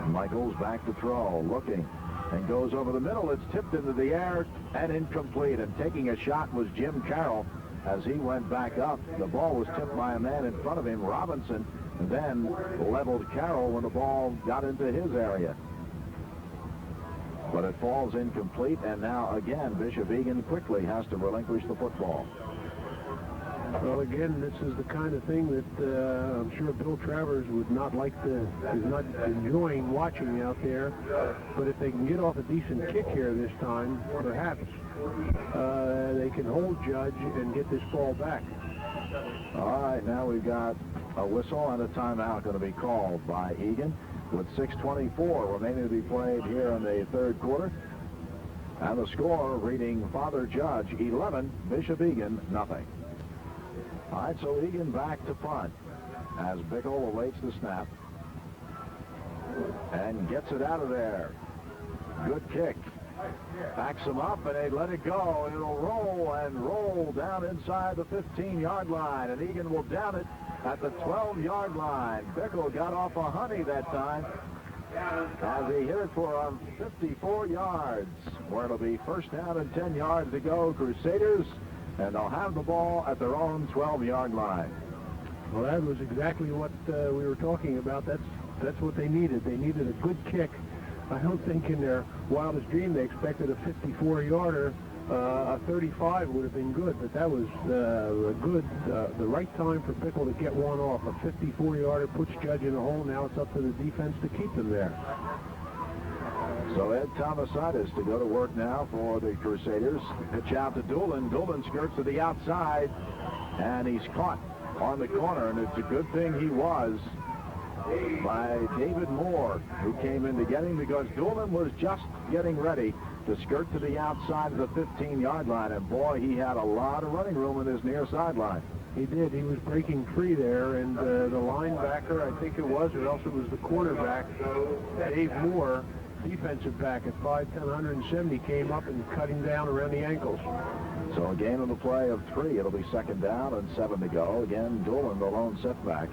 Speaker 1: Michaels back to throw, looking, and goes over the middle. It's tipped into the air and incomplete. And taking a shot was Jim Carroll as he went back up. The ball was tipped by a man in front of him. Robinson then leveled Carroll when the ball got into his area. But it falls incomplete, and now again Bishop Egan quickly has to relinquish the football.
Speaker 2: Well, again, this is the kind of thing that I'm sure Bill Travers would not like to, is not enjoying watching out there. But if they can get off a decent kick here this time, perhaps they can hold Judge and get this ball back.
Speaker 1: All right, now we've got a whistle and a timeout going to be called by Egan with 6:24 remaining to be played here in the third quarter. And the score reading Father Judge 11, Bishop Egan nothing. All right, so Egan back to punt as Bickle awaits the snap and gets it out of there. Good kick. Backs him up, and they let it go. It'll roll down inside the 15-yard line, and Egan will down it at the 12-yard line. Bickle got off a honey that time as he hit it for 54 yards, where it'll be first down and 10 yards to go. Crusaders, and they'll have the ball at their own 12-yard line.
Speaker 2: Well, that was exactly what we were talking about. That's what they needed. They needed a good kick. I don't think in their wildest dream they expected a 54-yarder. A 35 would have been good, but that was the right time for Bickle to get one off. A 54-yarder puts Judge in a hole. Now it's up to the defense to keep them there.
Speaker 1: So Ed Thomasidis to go to work now for the Crusaders. Pitch out to Doolin. Doolin skirts to the outside, and he's caught on the corner, and it's a good thing he was, by David Moore, who came in to get him, because Doolin was just getting ready to skirt to the outside of the 15-yard line, and boy, he had a lot of running room in his near sideline.
Speaker 2: He did. He was breaking free there, and the linebacker, I think it was, or else it was the quarterback, Dave Moore, defensive back at 5'10", 170, came up and cut him down around the ankles.
Speaker 1: So a gain on the play of 3. It'll be second down and 7 to go. Again, Doolin, the lone setback.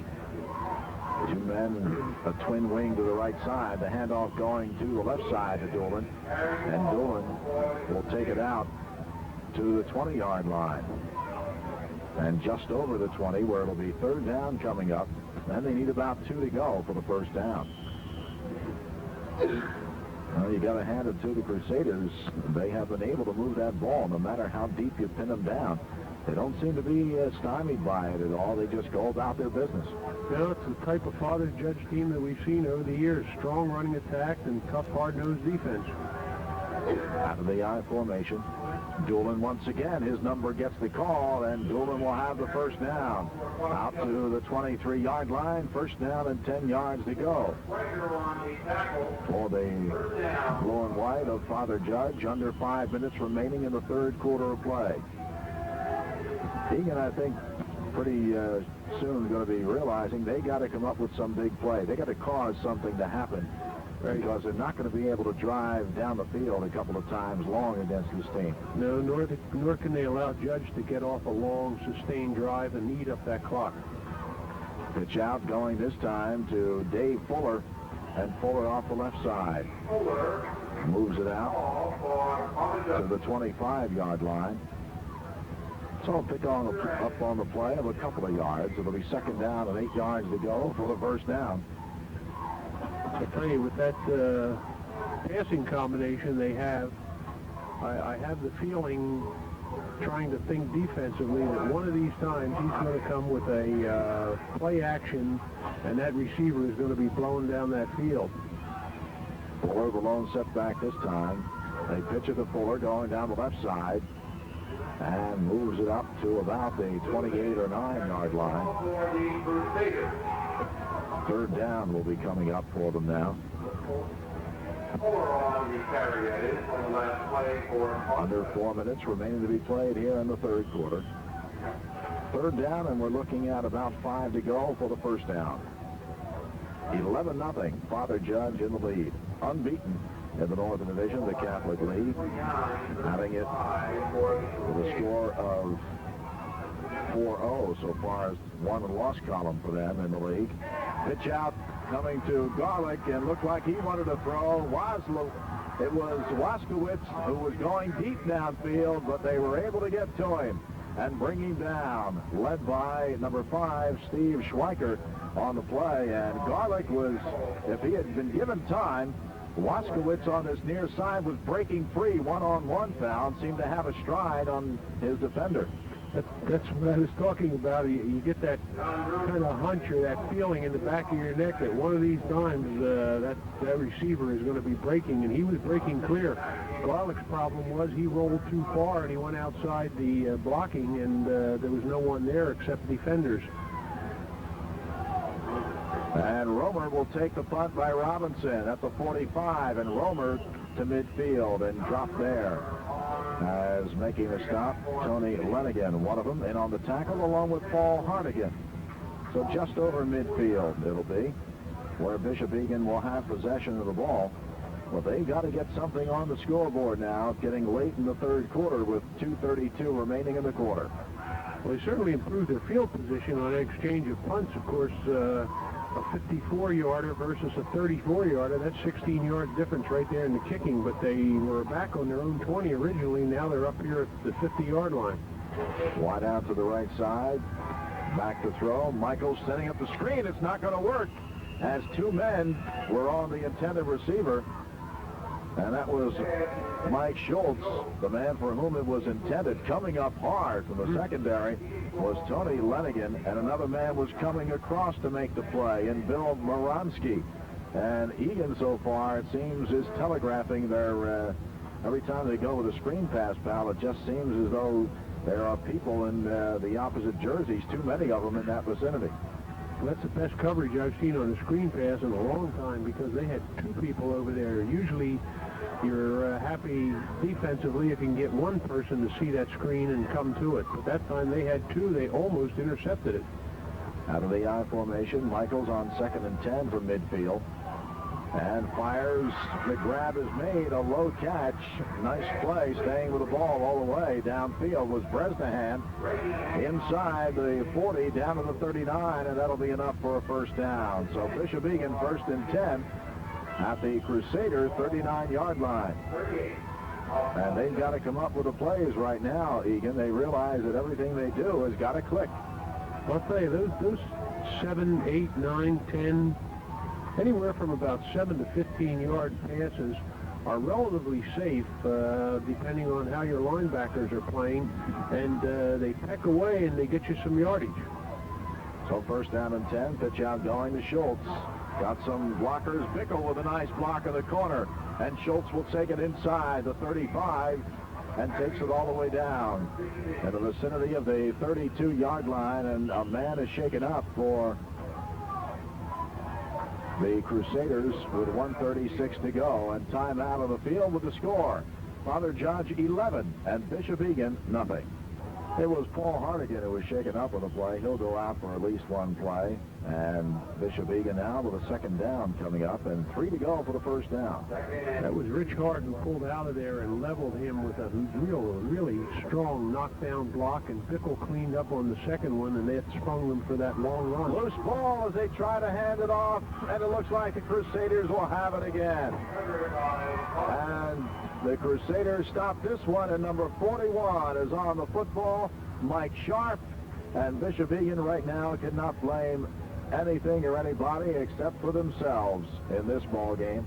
Speaker 1: Two men, a twin wing to the right side. The handoff going to the left side to Doolin. And Doolin will take it out to the 20-yard line. And just over the 20, where it'll be third down coming up. And they need about 2 to go for the first down. Well, you got to hand it to the Crusaders. They have been able to move that ball no matter how deep you pin them down. They don't seem to be stymied by it at all. They just go about their business.
Speaker 2: Well, it's the type of Father Judge team that we've seen over the years. Strong running attack and tough, hard-nosed defense.
Speaker 1: Out of the I formation, Doolin once again, his number gets the call, and Doolin will have the first down. Out to the 23-yard line, first down and 10 yards to go. For the blue and white of Father Judge, under 5 minutes remaining in the third quarter of play. Egan, I think, pretty soon going to be realizing they got to come up with some big play. They got to cause something to happen, because they're not going to be able to drive down the field a couple of times long against this team.
Speaker 2: No, nor can they allow Judge to get off a long, sustained drive and eat up that clock.
Speaker 1: Pitch out going this time to Dave Fuller, and Fuller off the left side. Moves it out to the 25-yard line. So I'll pick up on the play of a couple of yards. It'll be second down and 8 yards to go for the first down.
Speaker 2: I tell you, with that passing combination they have, I have the feeling, trying to think defensively, that one of these times he's going to come with a play action, and that receiver is going to be blown down that field.
Speaker 1: Fuller, the lone setback this time. They pitch it to Fuller going down the left side, and moves it up to about the 28 or 9-yard line. Third down will be coming up for them now. Under 4 minutes remaining to be played here in the third quarter. Third down, and we're looking at about 5 to go for the first down. 11-0, Father Judge in the lead. Unbeaten in the Northern Division, the Catholic League, having it with a score of 4-0 so far as won and loss column for them in the league. Pitch out coming to Garlick, and looked like he wanted to throw. It was Waskowitz who was going deep downfield, but they were able to get to him. and bring him down, led by number 5, Steve Schweiker, on the play. And Garlick was, if he had been given time, Waskowitz on this near side was breaking free, one-on-one foul, seemed to have a stride on his defender.
Speaker 2: That's what I was talking about. You get that kind of hunch or that feeling in the back of your neck that one of these times that receiver is going to be breaking, and he was breaking clear. Garlick's problem was he rolled too far and he went outside the blocking, and there was no one there except defenders.
Speaker 1: And Romer will take the punt by Robinson at the 45, and Romer to midfield and drop there. As making a stop, Tony Lenigan, one of them, in on the tackle along with Paul Hartigan. So just over midfield it'll be, where Bishop Egan will have possession of the ball. Well, they've got to get something on the scoreboard now. It's getting late in the third quarter with 2:32 remaining in the quarter.
Speaker 2: Well, they certainly improved their field position on an exchange of punts. Of course, a 54-yarder versus a 34-yarder, that's 16 yards difference right there in the kicking, but they were back on their own 20 originally. Now they're up here at the 50-yard line.
Speaker 1: Wide out to the right side, back to throw. Michaels setting up the screen. It's not going to work, as two men were on the intended receiver, and that was Mike Schultz, the man for whom it was intended. Coming up hard from the secondary was Tony Lenigan, and another man was coming across to make the play, and Bill Moronsky. And Egan, so far, it seems, is telegraphing their, every time they go with a screen pass, pal, it just seems as though there are people in the opposite jerseys, too many of them in that vicinity.
Speaker 2: Well, that's the best coverage I've seen on a screen pass in a long time, because they had two people over there. Usually you're happy defensively if you can get one person to see that screen and come to it. But that time they had two. They almost intercepted it.
Speaker 1: Out of the I formation, Michaels on 2nd and 10 from midfield. And fires. The grab is made. A low catch. Nice play, staying with the ball all the way. Downfield was Bresnahan. Inside the 40, down to the 39, and that'll be enough for a first down. So Bishop Egan 1st and 10 at the Crusader 39-yard line. And they've got to come up with the plays right now, Egan. They realize that everything they do has got to click.
Speaker 2: I'll tell you, those 7, 8, 9, 10, anywhere from about 7 to 15-yard passes are relatively safe, depending on how your linebackers are playing, and they peck away and they get you some yardage.
Speaker 1: So 1st down and 10, pitch out going to Schultz. Got some blockers. Bickle with a nice block in the corner, and Schultz will take it inside the 35 and takes it all the way down in the vicinity of the 32-yard line, and a man is shaken up for the Crusaders with 1:36 to go, and time out of the field with the score. Father Judge 11 and Bishop Egan nothing. It was Paul Hartigan who was shaken up with the play. He'll go out for at least one play. And Bishop Egan now with a 2nd down coming up, and 3 to go for the first down.
Speaker 2: That was Rich Hart who pulled out of there and leveled him with a really strong knockdown block, and Bickle cleaned up on the second one, and that sprung them for that long run.
Speaker 1: Loose ball as they try to hand it off, and it looks like the Crusaders will have it again. And the Crusaders stop this one, and number 41 is on the football, Mike Sharp. And Bishop Egan right now cannot blame anything or anybody except for themselves in this ball game,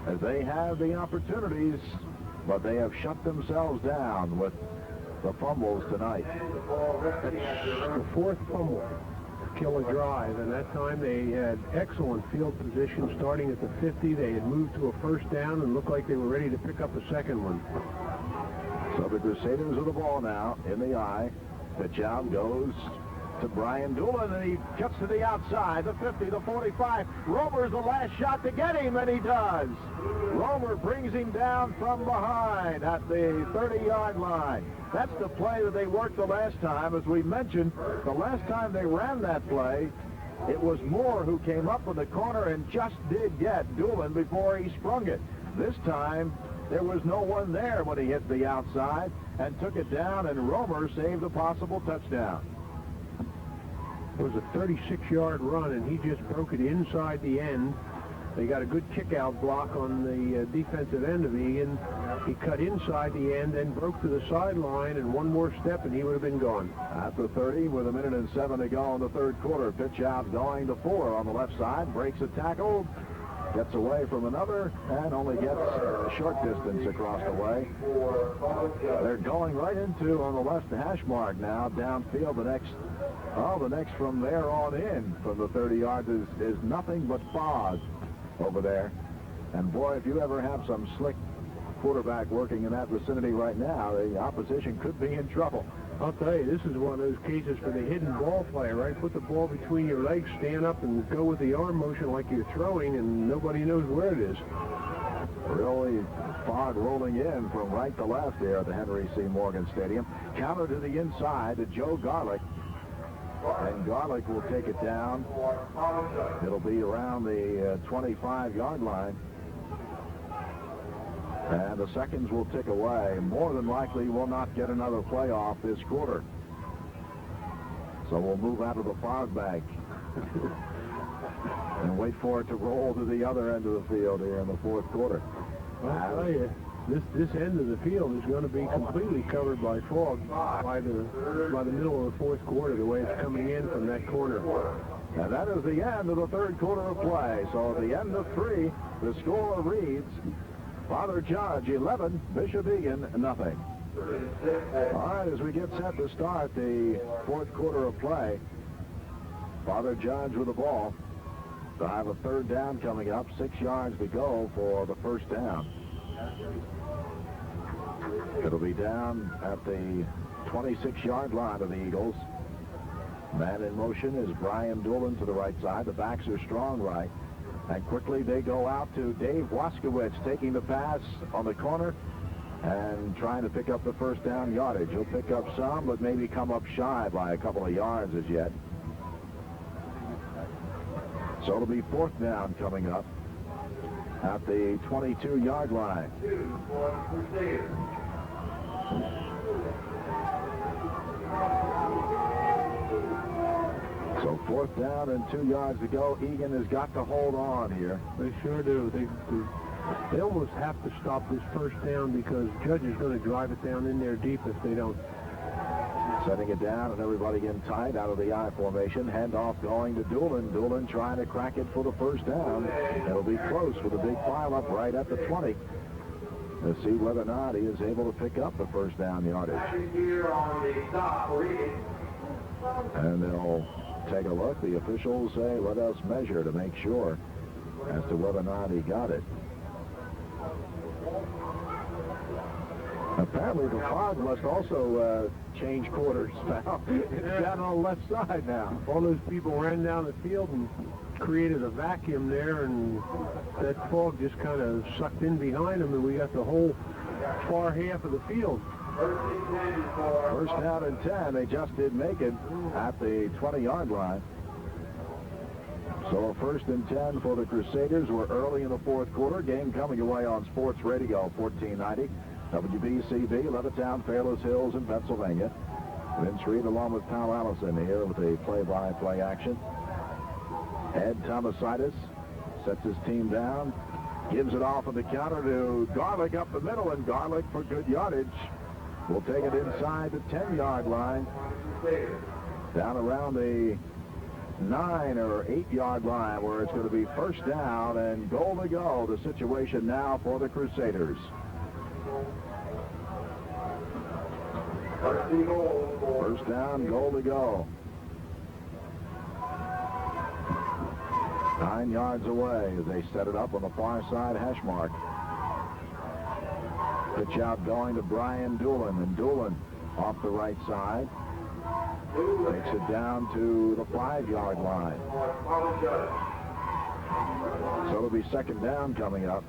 Speaker 1: as they have the opportunities, but they have shut themselves down with the fumbles tonight.
Speaker 2: That's the 4th fumble to kill a drive, and that time they had excellent field position starting at the 50. They had moved to a 1st down and looked like they were ready to pick up a 2nd one.
Speaker 1: So the Crusaders with the ball now in the eye. Pitch out goes to Brian Doolin, and he cuts to the outside, the 50, the 45. Romer's the last shot to get him, and he does. Romer brings him down from behind at the 30-yard line. That's the play that they worked the last time. As we mentioned, the last time they ran that play, it was Moore who came up with the corner and just did get Doolin before he sprung it. This time, there was no one there when he hit the outside and took it down, and Romer saved a possible touchdown.
Speaker 2: It was a 36-yard run, and he just broke it inside the end. They got a good kick-out block on the defensive end of Egan. He cut inside the end, then broke to the sideline, and one more step, and he would have been gone.
Speaker 1: At the 30, with 1:07 to go in the third quarter, pitch out going to Fuller on the left side, breaks a tackle, gets away from another, and only gets a short distance across the way. They're going right into, on the left hash mark now, downfield. The next from there on in from the 30 yards is nothing but fog over there. And boy, if you ever have some slick quarterback working in that vicinity right now, the opposition could be in trouble.
Speaker 2: I'll tell you, this is one of those cases for the hidden ball player, right? Put the ball between your legs, stand up, and go with the arm motion like you're throwing, and nobody knows where it is.
Speaker 1: Really fog rolling in from right to left here at the Henry C. Morgan Stadium. Counter to the inside to Joe Garlick. And Garlick will take it down. It'll be around the 25-yard line. And the seconds will tick away. More than likely, we'll not get another playoff this quarter. So we'll move out of the fog bank and wait for it to roll to the other end of the field here in the fourth quarter.
Speaker 2: I'll tell you, this end of the field is going to be completely covered by fog by the middle of the fourth quarter, the way it's coming in from that corner.
Speaker 1: And that is the end of the third quarter of play. So at the end of 3, the score reads Father Judge 11, Bishop Egan nothing. All right, as we get set to start the fourth quarter of play, Father Judge with the ball. They'll have a third down coming up, 6 yards to go for the first down. It'll be down at the 26-yard line of the Eagles. Man in motion is Brian Doolin to the right side. The backs are strong right. And quickly they go out to Dave Waskowitz, taking the pass on the corner and trying to pick up the first down yardage. He'll pick up some, but maybe come up shy by a couple of yards as yet. So it'll be fourth down coming up at the 22-yard line. So fourth down and 2 yards to go. Egan has got to hold on here.
Speaker 2: They sure do. They almost have to stop this first down because Judge is going to drive it down in there deep if they don't.
Speaker 1: Setting it down and everybody in tight out of the I formation. Handoff going to Doolin. Doolin trying to crack it for the first down. It'll be close with a big pileup right at the 20. Let's see whether or not he is able to pick up the first down yardage. And they'll take a look. The officials say, let us measure to make sure as to whether or not he got it. Apparently the fog must also change quarters now. It's down on the left side now.
Speaker 2: All those people ran down the field and created a vacuum there, and that fog just kind of sucked in behind them, and we got the whole far half of the field.
Speaker 1: First down and 10. They just did make it at the 20-yard line. So first and 10 for the Crusaders. We're early in the fourth quarter. Game coming away on Sports Radio 1490. WBCB, Levittown, Fairless Hills in Pennsylvania. Vince Reed along with Pal Allison here with the play-by-play action. Ed Tomasitis sets his team down, gives it off on the counter to Garlick up the middle, and Garlick for good yardage will take it inside the 10-yard line, down around the 9 or 8-yard line where it's going to be first down and goal to go. The situation now for the Crusaders. First down, goal to go. 9 yards away as they set it up on the far side hash mark. Pitch out going to Brian Doolin, and Doolin off the right side takes it down to the 5-yard line. So it'll be second down coming up,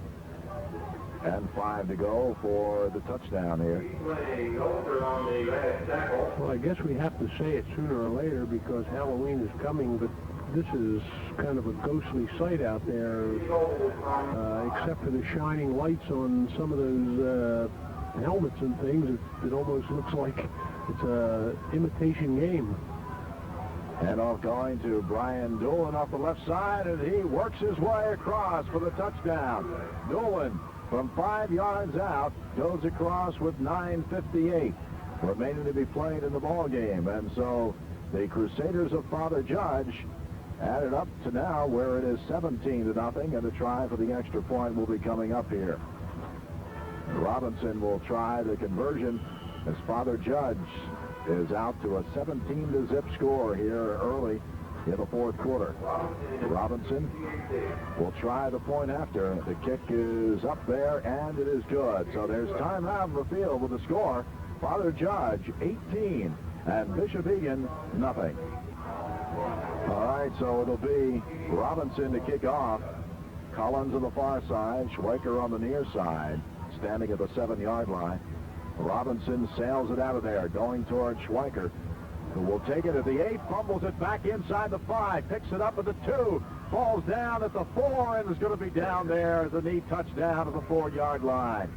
Speaker 1: and 5 to go for the touchdown here.
Speaker 2: Well, I guess we have to say it sooner or later because Halloween is coming, but this is kind of a ghostly sight out there, except for the shining lights on some of those helmets and things. It almost looks like it's an imitation game.
Speaker 1: Handoff going to Brian Doolin off the left side, and he works his way across for the touchdown. Doolin, from 5 yards out, goes across with 9:58 remaining to be played in the ball game. And so the Crusaders of Father Judge added up to now where it is 17-0, and the try for the extra point will be coming up here. Robinson will try the conversion as Father Judge is out to a 17-0 score here early in the fourth quarter. Robinson will try the point after. The kick is up there, and it is good. So there's time out of the field with the score. Father Judge, 18, and Bishop Egan, nothing. All right, so it'll be Robinson to kick off. Collins on the far side, Schweiker on the near side, standing at the 7-yard line. Robinson sails it out of there, going towards Schweiker, who will take it at the 8, fumbles it back inside the 5, picks it up at the 2, falls down at the 4, and is going to be down there as a neat touchdown at the 4-yard line.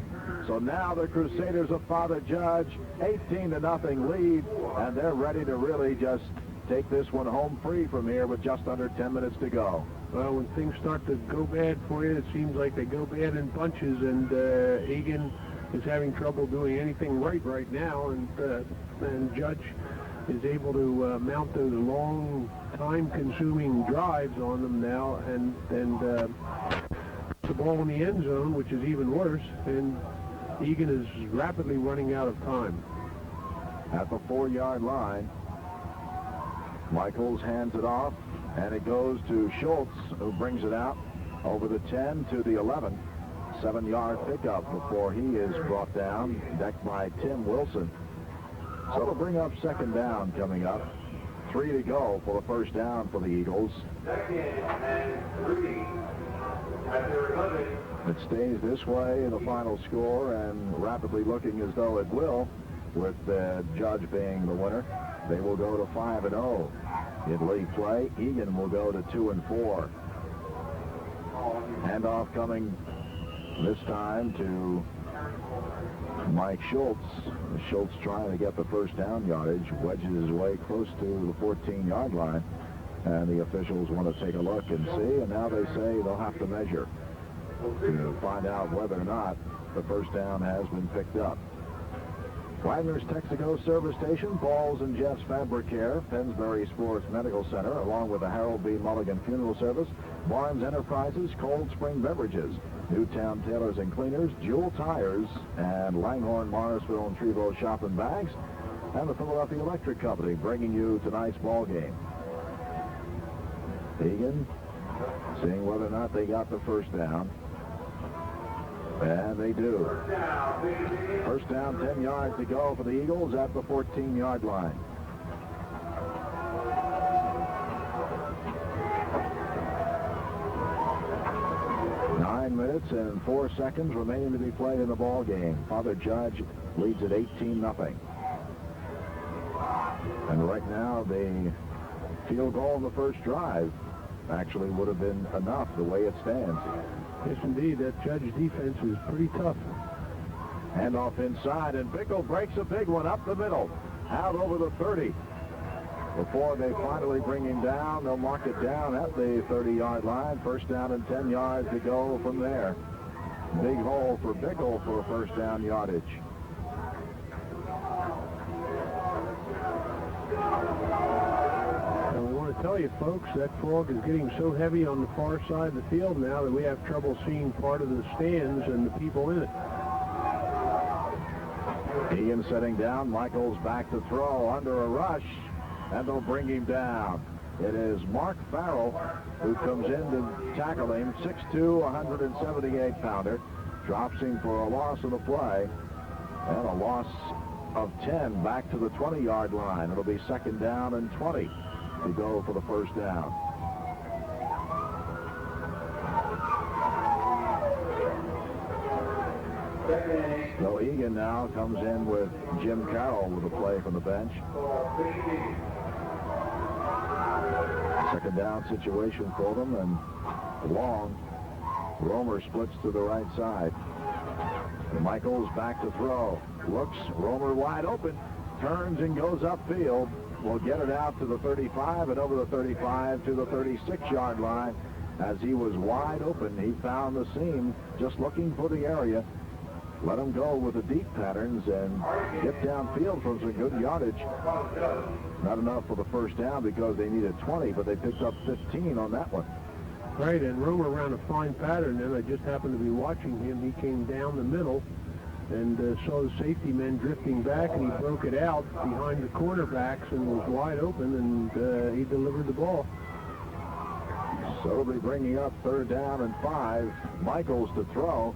Speaker 1: So now the Crusaders of Father Judge, 18-0 lead, and they're ready to really just take this one home free from here with just under 10 minutes to go.
Speaker 2: Well, when things start to go bad for you, it seems like they go bad in bunches, and Egan is having trouble doing anything right now, and Judge is able to mount those long, time-consuming drives on them now, and the ball in the end zone, which is even worse, and Egan is rapidly running out of time.
Speaker 1: At the 4-yard line, Michaels hands it off, and it goes to Schultz, who brings it out over the 10 to the 11. 7-yard pickup before he is brought down, decked by Tim Wilson. So it'll bring up second down coming up. 3 to go for the first down for the Eagles.
Speaker 3: Second and 3 at their 11.
Speaker 1: It stays this way in the final score, and rapidly looking as though it will, with Judge being the winner. They will go to 5-0 in league play. Egan will go to 2-4. Handoff coming this time to Mike Schultz. Schultz trying to get the first down yardage, wedges his way close to the 14-yard line, and the officials want to take a look and see, and now they say they'll have to measure to find out whether or not the first down has been picked up. Wagner's Texaco Service Station, Paul's and Jeff's Fabric Care, Pennsbury Sports Medical Center, along with the Harold B. Mulligan Funeral Service, Barnes Enterprises, Cold Spring Beverages, Newtown Tailors and Cleaners, Jewel Tires, and Langhorne, Morrisville, and Trevo Shop and Bags, and the Philadelphia Electric Company bringing you tonight's ball game. Egan seeing whether or not they got the first down. And they do. First down, 10 yards to go for the Eagles at the 14-yard line. Nine minutes and 4 seconds remaining to be played in the ball game. Father Judge leads at 18-0. And right now, the field goal in the first drive actually would have been enough the way it stands.
Speaker 2: Yes, indeed. That Judge defense is pretty tough.
Speaker 1: Handoff inside, and Bickle breaks a big one up the middle, out over the 30. Before they finally bring him down, they'll mark it down at the 30-yard line. First down and 10 yards to go from there. Big hole for Bickle for first down yardage.
Speaker 2: Tell you folks, that fog is getting so heavy on the far side of the field now that we have trouble seeing part of the stands and the people in it.
Speaker 1: Egan setting down. Michaels back to throw under a rush, and they'll bring him down. It is Mark Farrell who comes in to tackle him. 6'2", 178-pounder. Drops him for a loss of the play, and a loss of 10 back to the 20-yard line. It'll be second down and 20. To go for the first down. So Egan now comes in with Jim Carroll with a play from the bench. Second down situation for them, and long. Romer splits to the right side. Michaels back to throw. Looks, Romer wide open. Turns and goes upfield. will get it out to the 35 and over the 35 to the 36-yard line. As he was wide open, he found the seam, just looking for the area. Let him go with the deep patterns and get downfield for some good yardage. Not enough for the first down because they needed 20, but they picked up 15 on that one.
Speaker 2: Right, and Romer ran a fine pattern, and I just happened to be watching him. He came down the middle and saw the safety men drifting back, and he broke it out behind the cornerbacks and was wide open, and he delivered the ball.
Speaker 1: So they'll be bringing up 3rd down and 5. Michaels to throw,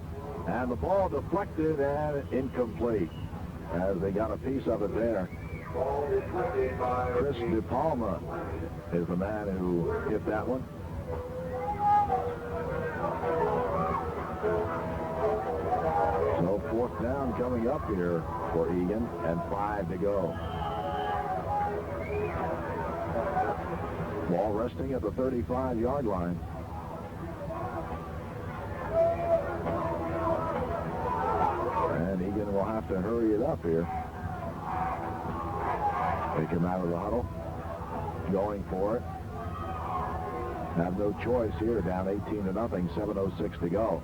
Speaker 1: and the ball deflected and incomplete as they got a piece of it there. Chris DePalma is the man who hit that one. So 4th down coming up here for Egan and 5 to go. Ball resting at the 35-yard line. And Egan will have to hurry it up here. Take him out of the huddle. Going for it. Have no choice here, down 18-0, 7:06 to go.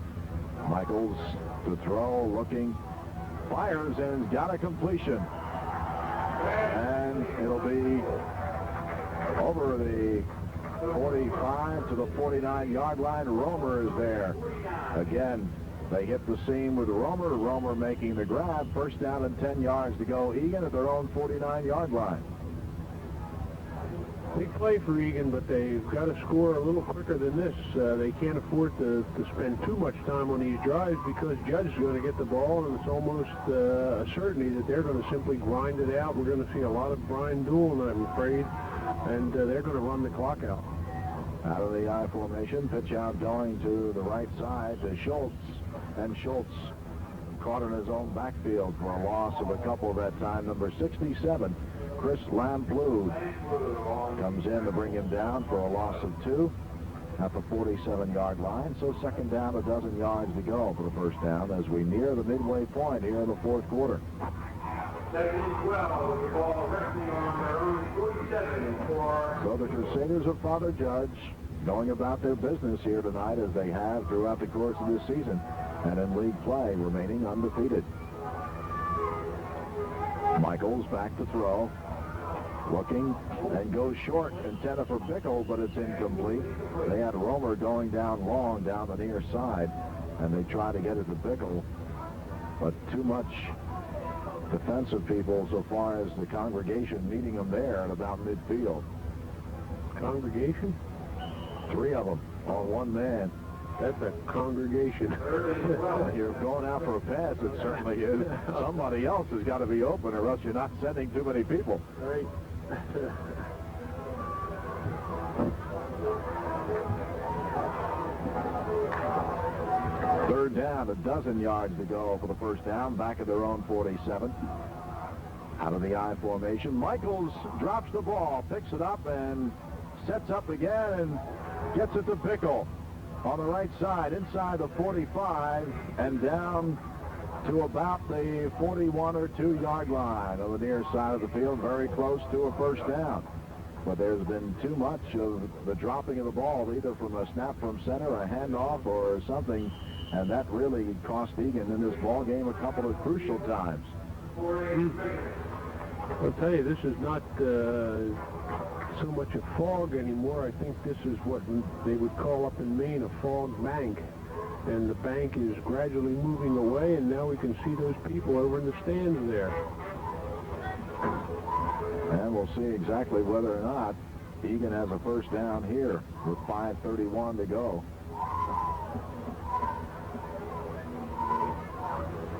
Speaker 1: Michaels to throw, looking, fires, and got a completion. And it'll be over the 45 to the 49-yard line. Romer is there. Again, they hit the seam with Romer. Romer making the grab. 1st down and 10 yards to go. Egan at their own 49-yard line.
Speaker 2: Big play for Egan, but they've got to score a little quicker than this. They can't afford to spend too much time on these drives because Judge is going to get the ball, and it's almost a certainty that they're going to simply grind it out. We're going to see a lot of Brian Doolin, I'm afraid, and they're going to run the clock out.
Speaker 1: Out of the I formation, pitch out going to the right side to Schultz, and Schultz caught in his own backfield for a loss of a couple that time. Number 67, Chris Lamplugh, comes in to bring him down for a loss of 2 at the 47-yard line. So 2nd down, 12 yards to go for the 1st down as we near the midway point here in the 4th quarter.
Speaker 3: 2nd and 12, the ball resting on their own 47 for...
Speaker 1: So the Crusaders of Father Judge going about their business here tonight as they have throughout the course of this season, and in league play remaining undefeated. Michaels back to throw. Looking and goes short, intended for Bickle, but it's incomplete. They had Romer going down long down the near side, and they try to get it to Bickle, but too much defensive people so far as the congregation meeting them there at about midfield.
Speaker 2: Congregation?
Speaker 1: 3 of them on 1 man.
Speaker 2: That's a congregation.
Speaker 1: You're going out for a pass, it certainly is. Somebody else has got to be open, or else you're not sending too many people.
Speaker 2: Right.
Speaker 1: 3rd down, 12 yards to go for the 1st down, back at their own 47. Out of the I formation, Michaels drops the ball, picks it up, and sets up again, and gets it to Bickle on the right side, inside the 45, and down to about the 41 or 2-yard line on the near side of the field, very close to a 1st down. But there's been too much of the dropping of the ball, either from a snap from center, a handoff, or something, and that really cost Egan in this ball game a couple of crucial times.
Speaker 2: I'll tell you, this is not so much a fog anymore. I think this is what they would call up in Maine a fog bank. And the bank is gradually moving away, and now we can see those people over in the stands there.
Speaker 1: And we'll see exactly whether or not Egan has a 1st down here with 5:31 to go.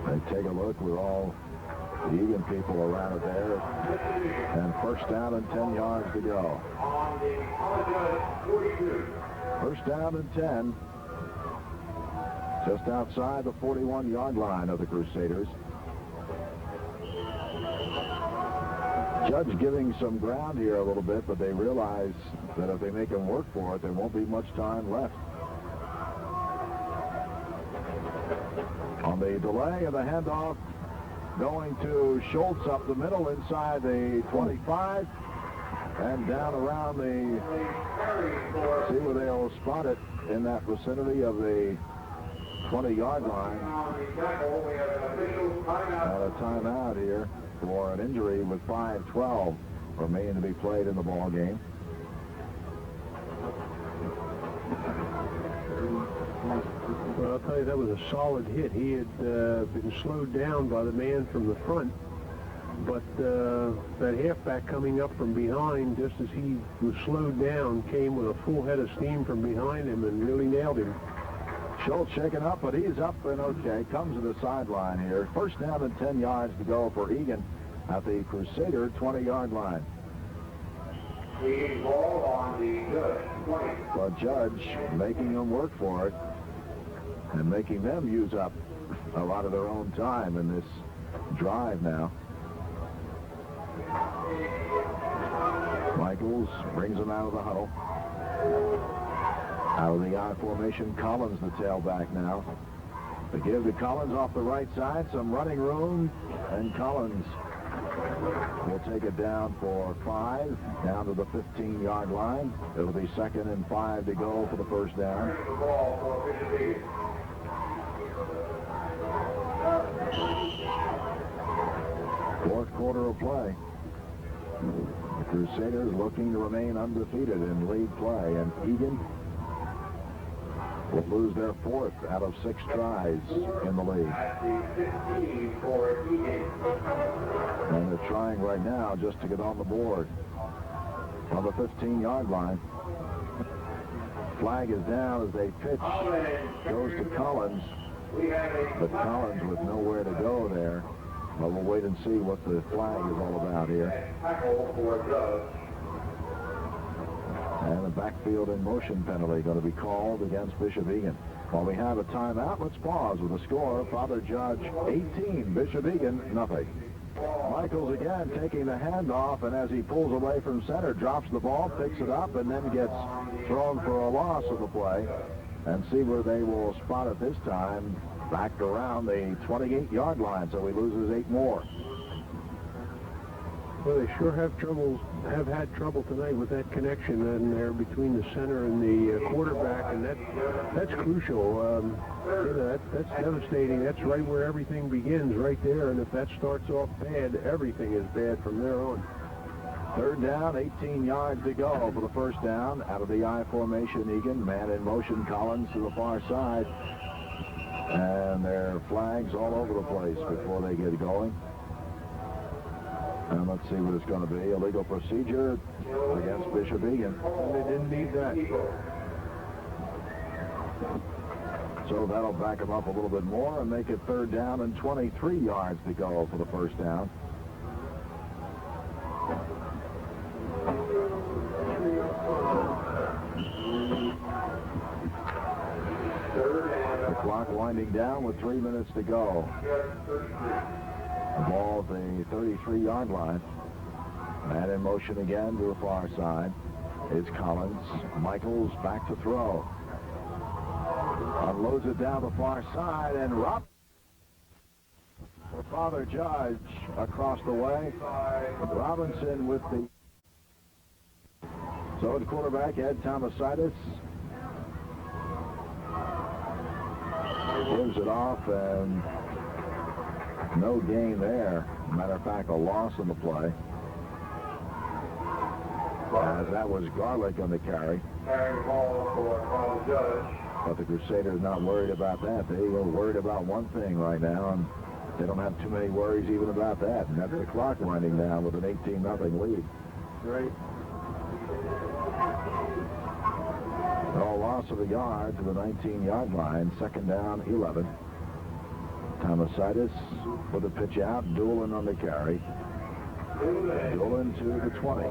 Speaker 1: They take a look. We're all the Egan people around it there. And 1st down and 10 yards to go. 1st down and 10. Just outside the 41-yard line of the Crusaders. Judge giving some ground here a little bit, but they realize that if they make them work for it, there won't be much time left. On the delay of the handoff, going to Schultz up the middle inside the 25. And down around the, see where they'll spot it in that vicinity of the 20-yard line. And a timeout here for an injury with 5:12 remaining to be played in the ball game.
Speaker 2: Well, I'll tell you, that was a solid hit. He had been slowed down by the man from the front, but that halfback coming up from behind, just as he was slowed down, came with a full head of steam from behind him and really nailed him.
Speaker 1: Schultz shaken up, but he's up and okay. Comes to the sideline here. First down and 10 yards to go for Egan at the Crusader 20-yard line.
Speaker 3: The ball on the Judge 20.
Speaker 1: But Judge making them work for it and making them use up a lot of their own time in this drive now. Michaels brings them out of the huddle. Out of the I formation, Collins the tailback now. They give to Collins off the right side, some running room, and Collins will take it down for 5, down to the 15-yard line. It'll be 2nd and 5 to go for the first down. Fourth quarter of play. The Crusaders looking to remain undefeated in league play, and Egan will lose their 4th out of 6 tries in the league. And they're trying right now just to get on the board. On the 15-yard line. Flag is down as they pitch. Goes to Collins. But Collins with nowhere to go there. But we'll wait and see what the flag is all about here. And a backfield in motion penalty going to be called against Bishop Egan. While we have a timeout, let's pause with the score. Father Judge 18, Bishop Egan nothing. Michaels again taking the handoff, and as he pulls away from center, drops the ball, picks it up, and then gets thrown for a loss of the play. And see where they will spot it this time. Back around the 28-yard line, so he loses 8 more.
Speaker 2: Well, they sure have had trouble tonight with that connection in there between the center and the quarterback, and that's crucial. That's devastating. That's right where everything begins, right there. And if that starts off bad, everything is bad from there on.
Speaker 1: Third down, 18 yards to go for the first down. Out of the I formation, Egan, man in motion, Collins to the far side. And there are flags all over the place before they get going. And let's see what it's going to be. Illegal procedure against Bishop Egan.
Speaker 2: They didn't need that.
Speaker 1: So that'll back him up a little bit more and make it third down and 23 yards to go for the first down. The clock winding down with 3 minutes to go. The ball at the 33-yard line. Man in motion again to the far side is Collins. Michaels back to throw. Unloads it down the far side, and Father Judge across the way. Robinson with the... So the quarterback, Ed Tomasitis, gives it off, and no gain there. Matter of fact, a loss on the play. That was Garlick on the carry.
Speaker 3: Carrying ball for Father Judge.
Speaker 1: But the Crusaders not worried about that. They are worried about one thing right now, and they don't have too many worries even about that. And that's the clock winding down with an 18-0 lead.
Speaker 2: Right.
Speaker 1: No loss of a yard to the 19-yard line. Second down, 11. Tomasitis with a pitch out. Doolin on the carry. Doolin to the 20.